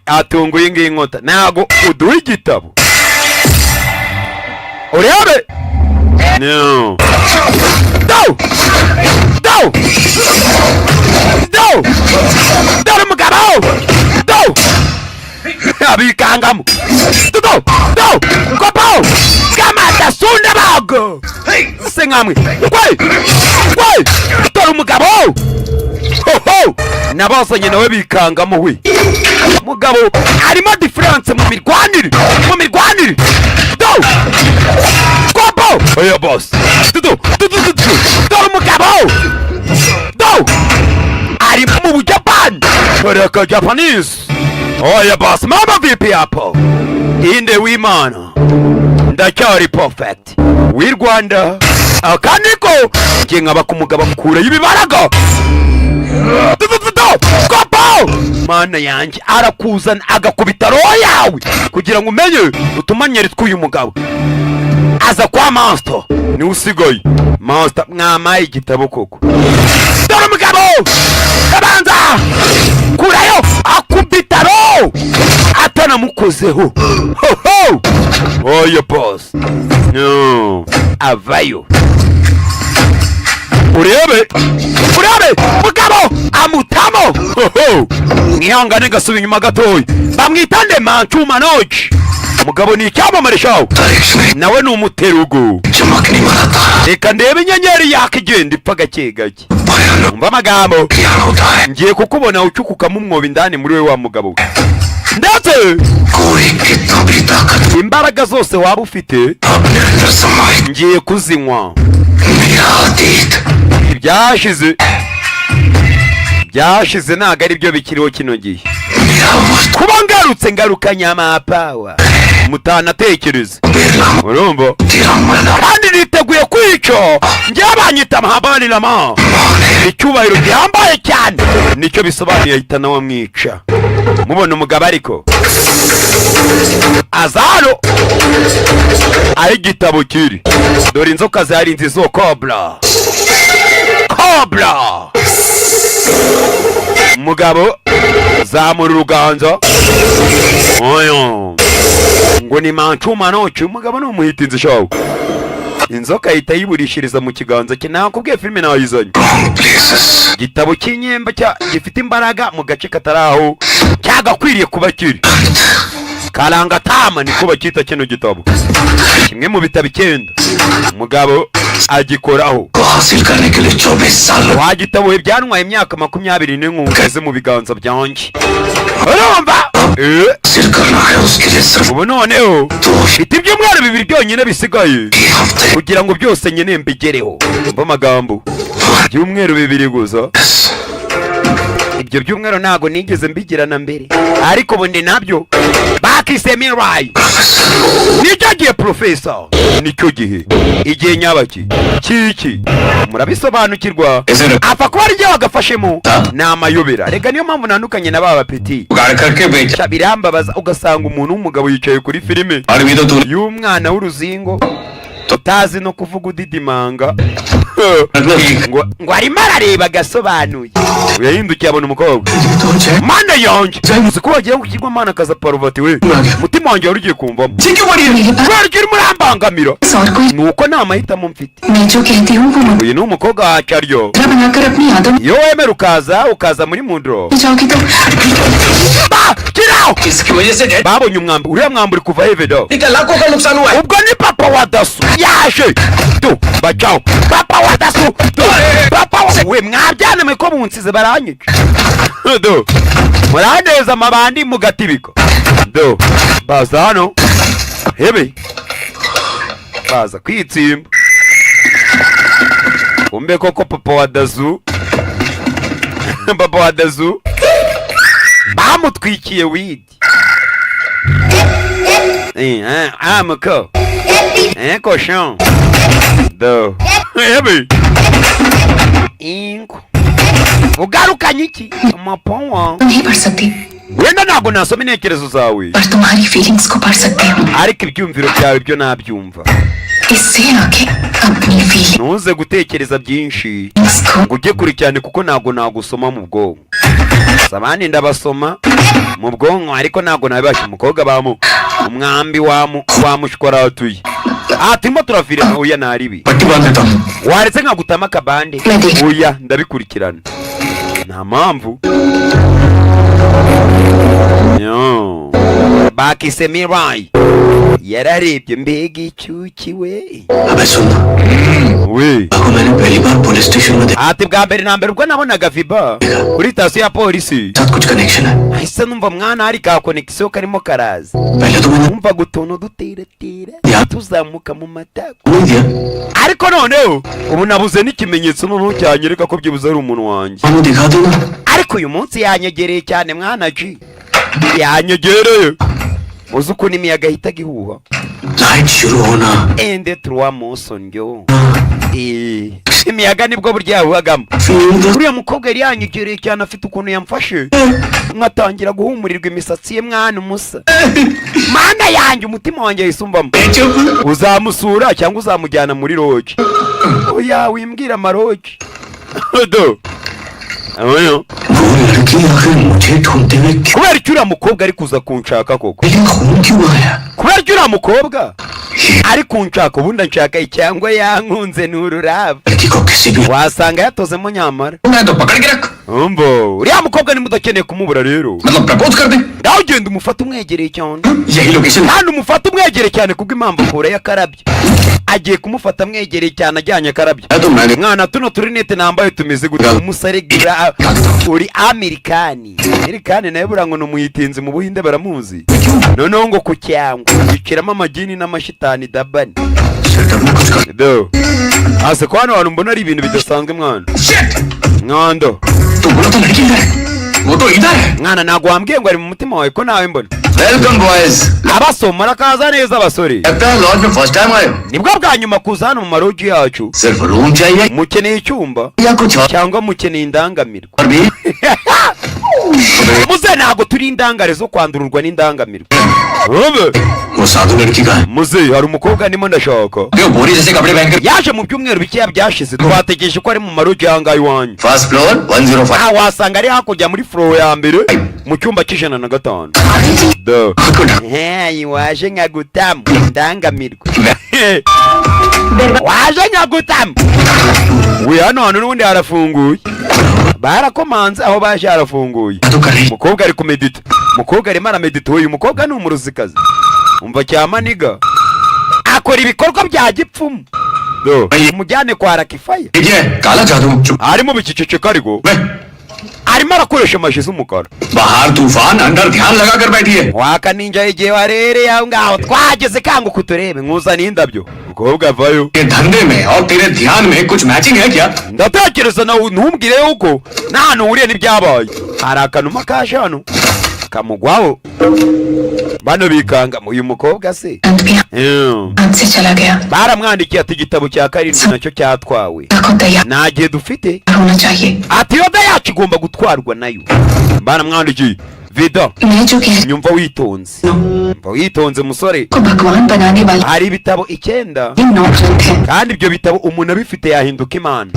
atunguye ngiyi nkota nago uduha igitabo urebe no dore umugabo do abikangamo do kopo kamata sunda bago se nkamwe we dore umugabo hoho nabasanye nawe bikangamo we. Mugabo harimo difference mu mirwanire do kopo. Oya boss do dore umugabo do ari mu Buyapani Koreka Japanese. Oya boss, mama vipi hapo? Inde w'Imana. Ndacyari perfect. W'i Rwanda. Akaniko. Ngiye nkaba kumugaba mukura y'ibibaraga. Kopo! Mana yanjye arakuzana agakubita roho yawe kugira ngo umenye utumanyere tw'uyu mugabo. Aza kwa master. Ni usigaye. Master mwamaye igitabo koko. Dore umugabo! Kabanza! Kurayo! Akubita roho! Atanamukozeho. Ho ho! Oya boss. No. Avayo. Urebe mugabo amutamo. Hoho ngihangane gasubi nyuma gatoyi bamwitande Manchuma Noji. Mugabo ni icyamamare shawo nawe ni umuterugo. Reka ndebe inyenyeri yakigenda ipfa gake gake. Umva amagambo ngiye kukubona ucyukukamo umwobo indani muri we wa mugabo ndetse imbaraga zose waba ufite ngiye kuzinywa. Byashize ntago ari byo bikiriho kino gihe. Kuba ngarutse ngarukanya amapawa mutanatekereza urumva kandi niteguye kwica ngiye banyita Mahabali Rama. Icyubahiro gihambaye cyane nicyo bisobanuye ahita nawe mwica. Mubona umugabo ariko azaro ari igitabo kiri dore inzoka zarinze zo Cobra. Mugabo zamura uruganza. Oyo ngo ni Manchuma Noji. Umugabo n'umuhitinzi shawo. Inzoka yita yiburishiriza mu kiganza cye. Nakubwiye filime nawayizanye. Gitabo cy'inyemba gifite imbaraga mu gace kataraho cyagakwiriye kuba kiri. Karangatama niko bakita kino gitabo. Kimwe mu bitabo 9. Umugabo agikoraho. Wagitabo ibyantwaye imyaka 24 mu biganza byanjye. Urumva? Ubu noneho iti by'umwaro 2 byonyine bisigaye kugira ngo byose nyene mbigereho. Umva amagambo by'umwero 2 gusa. Ibyo by'umwero ntago nigeze mbigirana mbere ariko ubundi nabyo bakisemirai. Nicyo gihe professor, nicyo gihe igihe nyabaki kiki murabisobanukirwa. Apfa kuba ari gihe wagafashemo n'amayobera. Rega niyo mpamvu nandukanye na baba petit birambabaza ugasanga umuntu w'umugabo yicaye kuri filime y'umwana w'uruzingo utazi no kuvuga udidimanga ngo arimo arareba agasobanuye. Yahindukiye abona umukobwa. Mana yonje siko wagiye kukigwa mana kaza Parvati we mutima wanjye wari ugiye kumvamo kiri murambangamira nuko nta mahitamo mfite. Uyu ni umukobwa wa Charyo. Iyo wemera ukaza muri mundro babonye umwambi. Uriya mwambi uri kuva hevedo ubwo ni papa wa Dasu yaje tu bacao. Papa wa Dasu papa we mwabyana mwe ko bunsize baranyica do muraneza amabandi mugatibiko do baza hano hebe baza kwitsimba. Kumbe koko papa wa Dasu bamutwikiye weed. Amako cochon do hebe inko ugarukanye iki amaponwa wenda ntabwo nasoma intekerezo zawe ariko ibyumviro byawe byo nabyumva. Ntuze gutekereza byinshi ngo ujye kure cyane kuko ntabwo nagusoma mu bwonko. Sabani ndabasoma mu bwonko ariko ntabwo nabibasha. Umukobwa bamu umwambi wamushkora atuye atimo turafire. Oya naribi waretse nkagutama akabande. Oya ndabikurikirana nta mpamvu. bakise Mirai yararebye mbega icyuki we. अबे सुन we को मैंने पहली बार police station में देखा ati bwa mbere na mbere ubwo nabonaga Viba kuri sitasiyo ya polisi साथ कुछ कनेक्शन है ahise numva mwana hari ka connection karimo karaza पहले तो मैंने numva gutono duteratera Ya. tuzamuka mu matako नहीं दिया ariko noneho ubu nabuze n'ikimenyetso noneho cyanyereka ko byibuze ari umuntu wanjye हमें दिखा देना ariko uyu munsi yanyegereye cyane mwana ji yanyegereye uzi ukuntu imiyaga ihita gihuha light शुरू होना ende trois moso ndyo imiyaga nibwo burya yahuhagamo uriya mukobwa yari yanyegereye cyane afite ukuntu yamfashe nkatangira guhumurirwa imisatsi ye mwana umusa mana yanjye umutima wanjye yisumbamo uzamusura cyangwa uzamujyana muri roge oya wimbwira amaroge do ayo वो लड़की आखिर मुझे ढूंढते हुए क्यों kubera icyo uriya mukobwa ari kuza kunshaka koko लेकिन खून क्यों आया kubera icyo uriya mukobwa ari kunshaka ubundi anshaka cyangwa yankunze n'ururabo लड़की को किसी भी wasanga yatozemo nyamara मैं तो पकड़ के रख umbo uriya mukobwa nimudakeneye kumubura rero मतलब प्रपोज कर दे nawe ugenda umufata umwegereye cyane यही location kandi umufata umwegereye cyane kubw'impamvu kure y'akarabyo agiye kumufata amwegereye cyane ajyanye akarabyo है तो मैंने mwana tuno turinete nambaye tumeze gutya umusaregura uri amerikani nawe buriya ngo ni umuyitinzi mu buhinde baramuzi noneho ngo ku cyangwa biciramo amagini n'amashitani dabani setup में कुछ कर do ase ko hano hantu mbona ari ibintu bidasanzwe mwana mwando तो बोला था लड़की है वो तो इधर है mwana ntabwo wambwiye ngo ari mu mutima wawe ko nawe mbona welcome boys abasoma arakaza neza abasore लगता है लॉज में फर्स्ट टाइम आए हो nibwo bwa nyuma kuza hano mu marogi yacu सिर्फ रूम चाहिए mukeneye icyumba या कुछ और cyangwa mukeneye indangamirwa और भी muze ntabwo turi indangare zo kwandururwa n'indangamirwa Ube, वो साधु लड़की का है muze hari umukobwa ndimo ndashaka जो बोरी जैसे कपड़े पहन कर yaje mu byumweru bikeya byashize twategereje ko ari mu marogi yangaye iwanyu first floor 105 aha wasanga ari hakurya muri furo ya mbere mu cyumba cy'105 do hey waje nkagutamu indangamirwa waje nkagutamu we hano hantu n'ubundi harafunguye barakomanze aho baje harafunguye तो कर रही umukobwa ari kumedita umukobwa arimo aramedita uyu mukobwa ni umuruzikazi umva cyamaniga akora ibikorwa bya gipfumu do umujyane kwa rakifaya ये काला जादू चुप arimo biceceka ariko arimo arakoresha amaji z'umukara बाहर तूफान अंदर ध्यान लगा कर बैठी है waka ninja igihe warereye aho ngaho twageze kanguka uturebe nkuzana indabyo umukobwa avayo ये धंधे में और तेरे ध्यान में कुछ मैचिंग है क्या ndatekereza nawe ntumbwire yuko nta hantu uhuriye n'ibyabaye hari akanuma kaje hano kamugwaho bano bikanga uyu mukobwa se अंत भी हाथ से चला गया baramwandikiye ati igitabo cya karindwi nacyo cyatwawe को तैयार nta gihe dufite होना चाहिए ati yoda yacu igomba gutwarwa nayo baramwandikiye vida मैं जो कह nyumva witonze nyumva witonze musore को भगवान बनाने वाले hari ibitabo 9 ये 9 ग्रंथ हैं kandi ibyo bitabo umuntu abifite yahinduka imana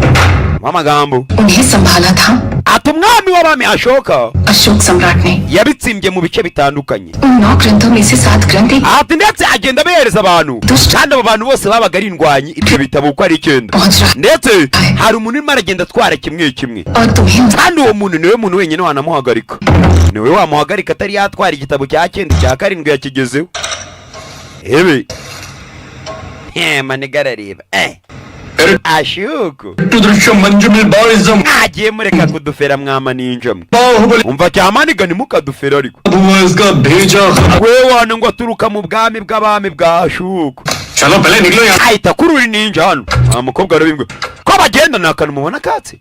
amagambo उन्हें संभाला था ati umwami w'abami ashoka Ashok सम्राट ने yabitsimbye mu bice bitandukanye उन 9 ग्रंथों में से 7 ग्रंथ एक ati ndetse agenda abihereza abantu kandi abo bantu bose babaga ari indwanyi ibyo bitabo uko ari 9 पहुंच रहा ndetse hari umuntu urimo aragenda atwara kimwe kimwe और तुम्हें kandi uwo muntu niwe muntu wenyine wanamuhagarika niwe wamuhagarika atari yatwara igitabo cya 9 cya 7 yakigezeho ebe maniga arareba ashuko दृश्य मंजुमिल बॉयजम mwagiye mureka kudufera mwama ninjamwe Baahubali umva cyamaniga ntimukadufera ariko हुआ इसका भेजा we wana ngo aturuka mu bwami bw'abami bwa shuko चलो पहले निकलो यहाँ ahita kuri uri ninja hano mukobwa arabimbwa ko bagenda nta kantu mubona katse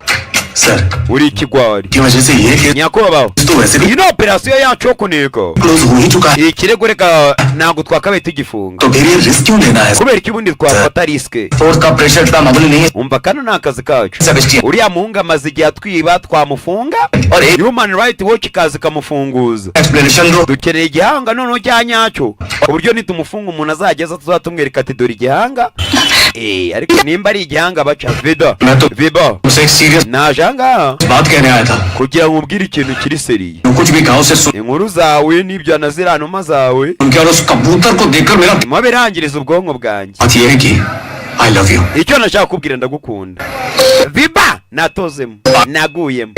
sir uri ikigwari की वजह से ये केस nyakubabaho तो वैसे भी iyi ni operasiyo yacu yo kuneka close हो ही चुका है ikirego reka ntabwo twakabaye tugifunga तो फिर ये रिस्क क्यों लेना है kubera iki ubundi twafata risike force का प्रेशर इतना मामूली नहीं है umva kano ni akazi kacu सबस्टियन uriya muhungu amaze igihe atwiba twamufunga और एक human right watch ikaza ikamufunguza explanation दो dukeneye igihanga noneho cya nyacyo ku buryo nitumufunga umuntu azageza tuzatumwereka ati dore igihanga ariko nimba ari igihanga baca vida मैं तो viba उसे एक serious naje ahangaha बात कहने आया था kugira ngo ubwire ikintu kiri seriye जो कुछ भी गांव से सुन inkuru zawe n'ibyo na ziriya numa zawe उनके और उस कबूतर को देखकर मेरा birimo birangiriza ubwonko bwanjye बात ये है कि I love you icyo nashaka kubwira ndagukunda viba natozemo naguyemo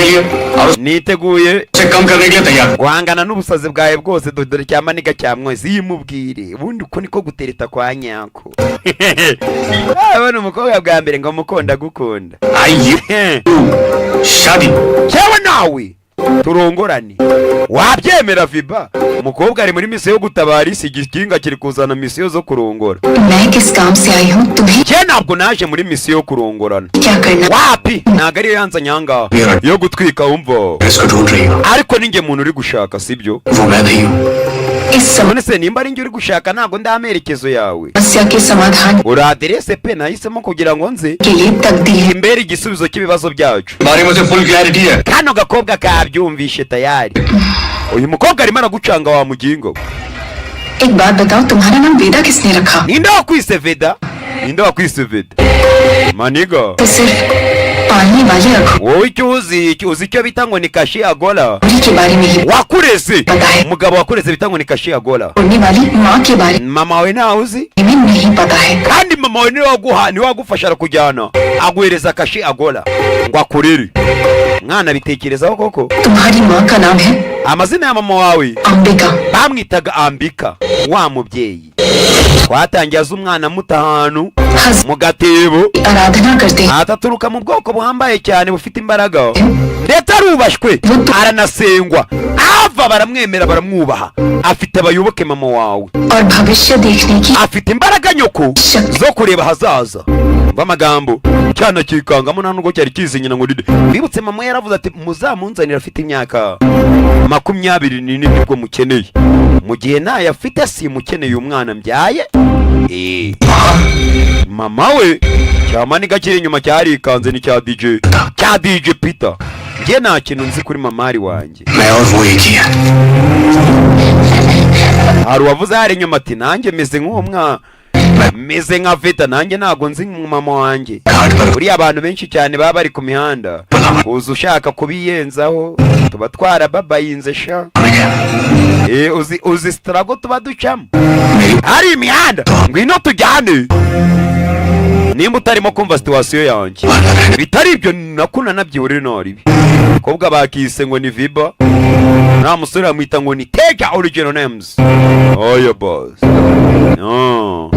और niteguye उसे कम करने के लिए तैयार guhangana n'ubusazi bwawe bwose dore cyama niga cyamwese yimubwire ubundi uko niko gutereta kwa nyako abona umukobwa bwa mbere ngo mukunda gukunda आइए शादी cyewe nawe turongorane wabyemera Viba umukobwa ari muri misiyo yo gutabara isi igikinga kiri kuzana misiyo zo kurongora मैं किस काम से आई हूँ तुम्हें cye ntabwo naje muri misiyo yo kurongorana क्या करना wapi ntabwo ariyo yanzanye ahangaha yo gutwika wumva इसको ढूंढ रही हो ariko ninjye muntu uri gushaka sibyo वो मैं नहीं हूँ इस none se nimba ari njye uri gushaka ntabwo ndamerekezo yawe समस्या के समाधान uri aderese pe nahisemo kugira ngo nze के लिए तकदीर imbere igisubizo cy'ibibazo byacu बारे मुझे फुल क्लैरिटी है kano gakobwa kabyumvishe tayari uyu mukobwa arimo aragucanga wa mugingo एक बात बताओ तुम्हारा नाम वेदा किसने रखा ninde wakwise Veda ninde wakwise Veda maniga तो सिर्फ पालने वाले अघोरी wowe icyo uzi icyo bita ngo ni kashi agola के बारे में ही wakureze पता है umugabo wakureze bita ngo ni kashi agola उड़ने वाली माँ के बारे mama wawe ntawe uzi में नहीं पता है kandi mama wawe niwe wagufasha arakujyana aguhereza kashi agola ngo akurere mwana bitekerezaho koko तुम्हारी माँ का नाम है amazina ya mama wawe Ambika bamwitaga Ambika wa mubyeyi twatangiye aza umwana muto ahantu हज mu gatebo आराधना करते हैं ataturuka mu bwoko buhambaye cyane bufite imbaraga ndetse arubashwe aranasengwa ava baramwemera baramwubaha afite abayoboke mama wawe और भविष्य देखने की afite imbaraga nyoko zo kureba hazaza bamagambo cyana kikangamo nta nubwo cyari kizi nyina ngo ride bibutse mama yaravuze ati muzamunzanira afite imyaka 24 nibwo mukeneye mu gihe naye afite simukeneye umwana mbyaye mama we cyamani gakiri inyuma cyarikanze ni cya DJ Peter nge nta kintu nzi kuri mama ari wanjye मैं और वो एक ही है hari uwavuze hari inyuma ati nanjye meze nk'uwo mwana meze nka Veda nanjye ntabwo nzi mama wanjye buriya abantu benshi cyane baba bari ku mihanda uzi ushaka kubiyenzaho tuba twarababayinze sha uzi strago tuba ducamo hari imihanda ngwino tujyane nimba utarimo kumva situwasiyo yanjye bitari ibyo nakuna nabyihorere naribi abakobwa bakise ngo ni Viba nta musore bamwita ngo ni Tega original names oya boss no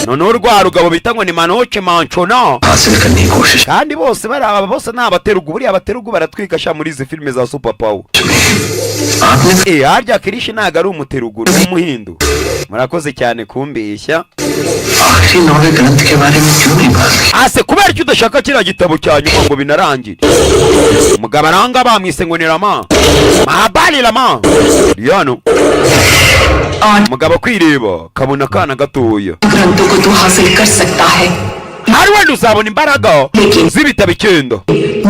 noneho rwa rugabo bita ngo ni Manoche Manchona हासिल करने की कोशिश kandi bose baraba bose ni abaterugu buriya abaterugu baratwika sha muri izi filime za Super Power आपने harya Kirishi ntago ari umuterugu ni umuhindu murakoze cyane kumbeshya आखिरी नौवे ग्रंथ के बारे में क्यों नहीं बात की ase kubera icyo udashaka kiriya gitabo cya nyuma ngo binarangire umugabo aranga bamwise ngo ni Rama Mahabali Rama Riano umugabo kwireba kabona kana gatoya ग्रंथों को तू हासिल कर सकता है hari wenda uzabona imbaraga z'ibitabo 9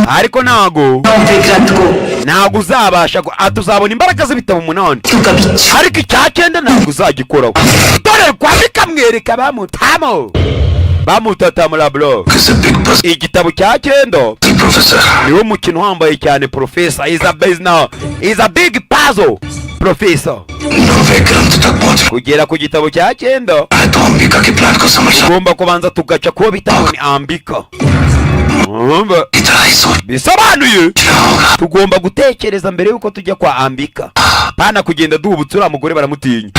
ariko ntago नौवे ग्रंथ को ntago uzabasha tuzabona imbaraga z'ibitabo 8 तू कभी ariko icya 9 ntago uzagikoraho dore kwa bikamwereka bamutamo bamutatamura bro किसी बिग बस igitabo cya 9 professor niwo mukino wambaye cyane professor is a big puzzle professor नौवे ग्रंथ तक पहुंचना kugera ku gitabo cya 9 है तो अंबिका के प्लान को समझना tugomba kubanza tugaca kuba bitaho ni Ambika इतना ही सोच bisobanuye होगा tugomba gutekereza mbere yuko tujya kwa Ambika pana kugenda duhubutse uriya mugore baramutinya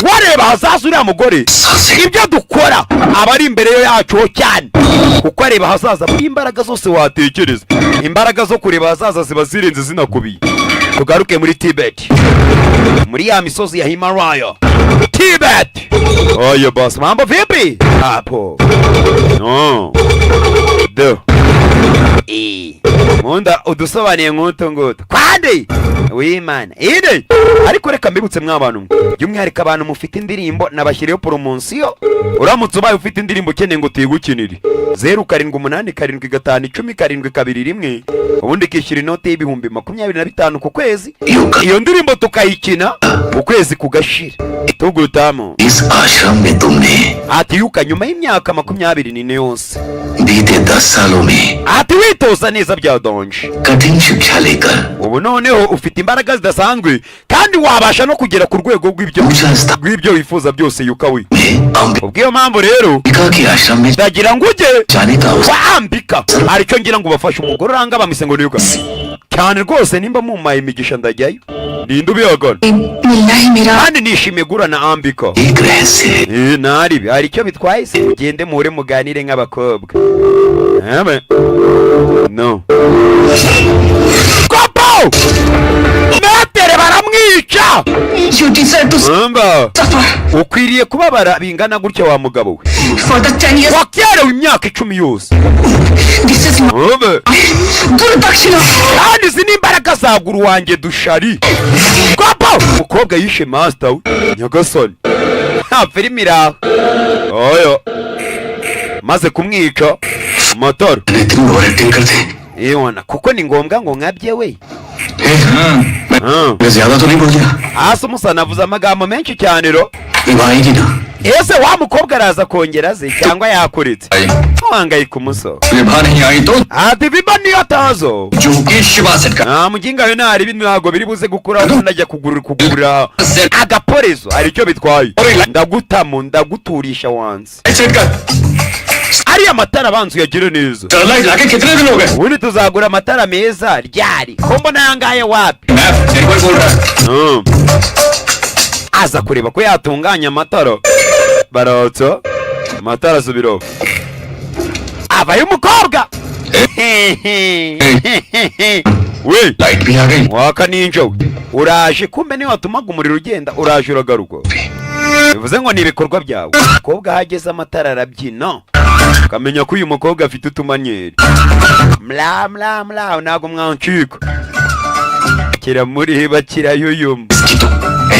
wareba hazaza uriya mugore ibyo dukora aba ari imbere yo yacu cyane kuko areba hazaza muri imbaraga zose watekereza imbaraga zo kureba hazaza ziba zirenze zinakubiye tugaruke muri Tibet muri ya misozi ya Himalaya Tibet oyo boss mambo vipi hapo no Munda udusobanuye nk'utu ngutu kwande wimana ine ariko reka mbibutse mw'abantu by'umwihariko abantu mufite indirimbo nabashyiriyeho poromosiyo uramutse ubaye ufite indirimbo ukeneye ngo tuyigukinire 0787511021 ubundi kishyura inote y'ibihumbi 25 ku kwezi iyo ndirimbo tukayikina ukwezi kugashira tugutamo इस आश्रम में तुमने ati yuka nyuma y'imyaka 24 yose बीते 10 सालों में ati witoza neza bya donje कठिन शिक्षा लेकर ubu noneho ufite imbaraga zidasanzwe kandi wabasha no kugera ku rwego rw'ibyo wifuza byose yuka we ubwiyo mpamvu rero के आश्रम में ndagira ngo ujye जाने का wambika aricyo ngira ngo bafashe umugore uranga bamise ngo niyuka cyane rwose nimba mumaye imigisha ndajyayo ninde ubihagana मिलना ही मेरा kandi nishimiye gura na ambika एक रहस्य naribi hari icyo bitwaye se mugende muhure muganire nk'abakobwa no kopo metere baramwica duty sir to mba suffer ukwiriye kubabara bingana gutya wa mugabo we for the 10 years wakerewe imyaka 10 yose this is mba दुर्दक्षिणा kandi izi ni imbaraga za guru wanjye dushari kopo umukobwa yishe master we nyagasoni nta filimi iraho oyo maze kumwica motoro इतनी over acting करते Ewana kuko ni ngombwa ngo nkabye we मैं ज्यादा तो नहीं बोल गया hasi umusana avuze amagambo menshi cyane ro निभाएगी ना ese wa mukobwa araza kongera ze cyangwa yakuretse wangayika umusoro निभा नहीं आई तो ati biba niyo atazo जो कि शिवा सेट का nta muginga we ntari binago biri buze gukura aho najya kugura agaporezo aricyo bitwaye ndagutamu ndaguturisha wanze set कर ariya matara abanzu yagire neza Sterlite लाके कितने दिन हो गए ubundi tuzagura amatara meza ryari ko mbona yangaye wapi मैं तेरे को बोल रहा है aza kureba ko yatunganya amatara barotso amatara subiro abaye umukobwa we light भी आ गई waka ninja we uraje kumbe niyo watumaga umuriro ugenda uraje uragaruka bivuze ngo ni ibikorwa byawe umukobwa hageze amatara arabyina ukamenya ko uyu mukobwa afite utumanyeri mla ntabwo mwancika kiramuriba kirayuyuma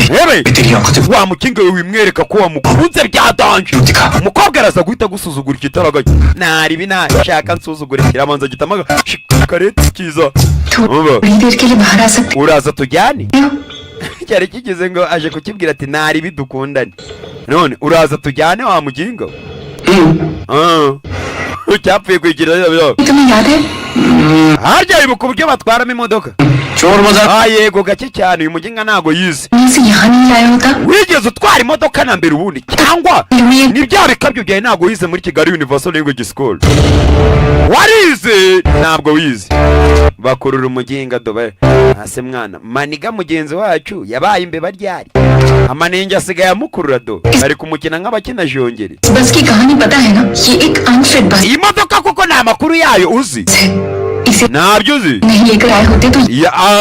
Ebe तेरी आंखों से wa mukinga we wimwereka ko wamukunze byadanje umukobwa araza guhita gusuzugura ikitaraga nari binashaka nsuzugure kiramanza gitamaga shikarete kiza थोड़ी देर के लिए बाहर आ सकते uraza tujyane हो cyari kigeze ngo aje kukibwira ati nari bidukundane none uraza tujyane wa muginga cyapfuye kwigira तुम्हें याद है harya ibuka uburyo batwaramo imodoka चोर मजाक yego gake cyane uyu muginga ntago yize से यहाँ नहीं लाया होता wigeze utwara imodoka na mbere ubundi cyangwa ni bya bikabyo byawe ntabwo wize muri Kigali Universal Language School warize ntabwo wize bakurura umuginga dobe hase mwana maniga mugenzi wacu yabaye imbeba ryari amanenge asigaye amukurura do ari kumukina nk'abakina jongere बस की कहानी पता है ना ये एक अनफिट बस iyi modoka kuko nta makuru yayo uzi है इसे ntabyo uzi नहीं लेकर आए होते तो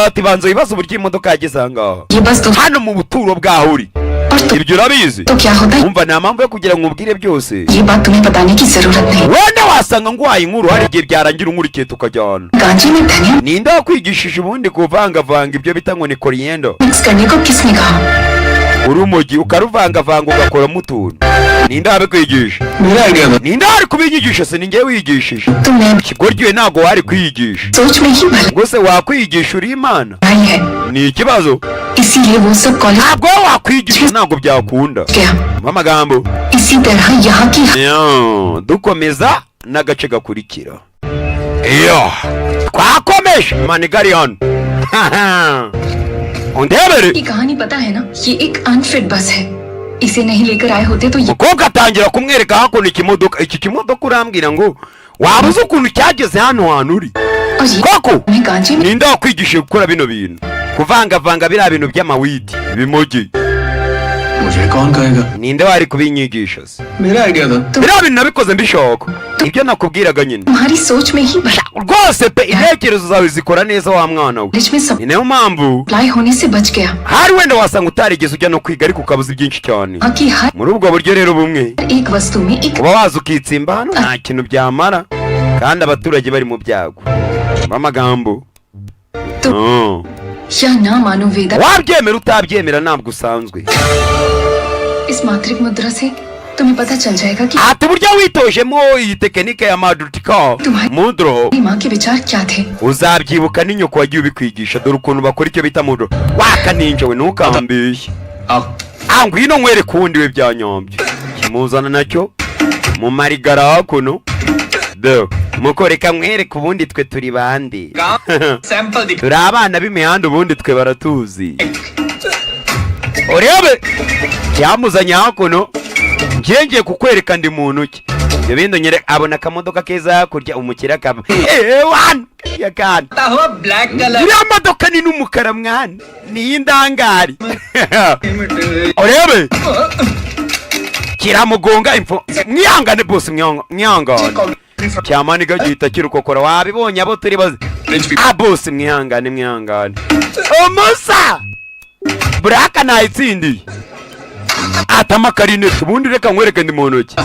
ati banza wibaza uburyo iyi modoka yageze aha ngaha ये बस तो hano mu buturo bwaho uri और तो, ibyo urabizi तो क्या होता है umva nta mpamvu yo kugira ngo ubwire byose ये बात तुम्हें बताने की जरूरत नहीं wenda wasanga ngwaye inkuru hari igihe byarangira unkurikiye tukajyana गांजी में धनिया ninde wakwigishije ubundi kuvangavanga ibyo bita ngo ni koriyendo mix करने को किसने कहा urumogi ukaruvangavanga ugakoramo utuntu ninde wabikwigisha मेरा आइडिया था ninde wari kubinyigisha se ni njyewe wigishije तो मैं ikigoryiwe ntabwo wari kwiyigisha सोच में ही भर ubwo se wakwiyigisha uri imana आई है ni ikibazo इसीलिए वो सब college ntabwo wowe wakwigisha ntabwo byakunda गया amagambo इसी तरह यहाँ की Yo, dukomeza n'agace gakurikira iyo twakomeje manigari hano undebere की कहानी पता है ना ये एक अनफिट बस है इसे नहीं लेकर आए होते तो ये umukobwa atangira kumwereka hakuno ikimodoka iki kimodoka urambwira ngo waba uzi ukuntu cyageze hano hantu uri और ये koko मैं गांजे में ninde wakwigishije gukora bino bintu kuvangavanga biriya bintu by'amawidi ibimogi मुझे कौन कहेगा ninde wari kubinyigisha se मेरा आइडिया था biriya bintu nabikoze mbishaka ibyo nakubwiraga nyine तुम्हारी सोच में ही भरा rwose pe intekerezo zawe zikora neza wa mwana we college में सब ni nayo mpamvu अप्लाई होने से बच गया hari wenda wasanga utarigeze ujya no kwiga ariko ukabuza byinshi cyane वहाँ की हर muri ubwo buryo rero bumwe एक वस्तु में एक uba waza ukitsimba hano nta kintu byamara kandi abaturage bari mu byago b'amagambo तो या ना मानो वेदा wabyemera utabyemera ntabwo usanzwe इस मात्रिक मुद्रा से तुम्हें पता चल जाएगा कि ati uburyo witojemo iyi tekinike ya madutika mudro मेरी माँ के विचार क्या थे uzabyibuka n'inyoko wagiye ubikwigisha dore ukuntu bakora icyo bita mudro wakaninja we ntukambeshye आओ ngwino nkwereke uwundi we byanyambye muzana nacyo mu marigara hakuno do mukoreka mwereka ubundi twe turi bandi turi abana b'imihanda ubundi twe baratuzi urebe cyamuzanye hakuno ngiye kukwereka ndi muntu ki ibyo bindi nyere abona akamodoka keza kurya umukira kaba wan yakana uriya modoka ni n'umukara mwana ni indangari urebe kiramugonga impfu mwihangane bose mwihangane cyamani gahita kirukokora wabibonye abo turi bazi bose mwihangane umusa buraka nayitsindiye atama karinete ubundi reka nkwereke ndi mu ntoki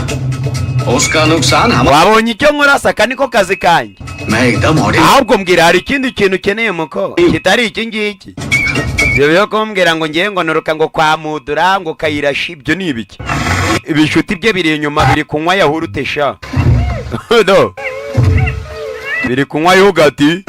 wabonye icyo nkora saka niko kazi kanjye ahubwo mbwira hari ikindi kintu ukeneye muko kitari iki ngiki ibyo byo kumbwira ngo ngiye ngo noruka ngo kwa mudura ngo kayirashi ibyo ni ibiki ibishuti bye biri inyuma biri kunywa yahurute sha do biri kunywa yogati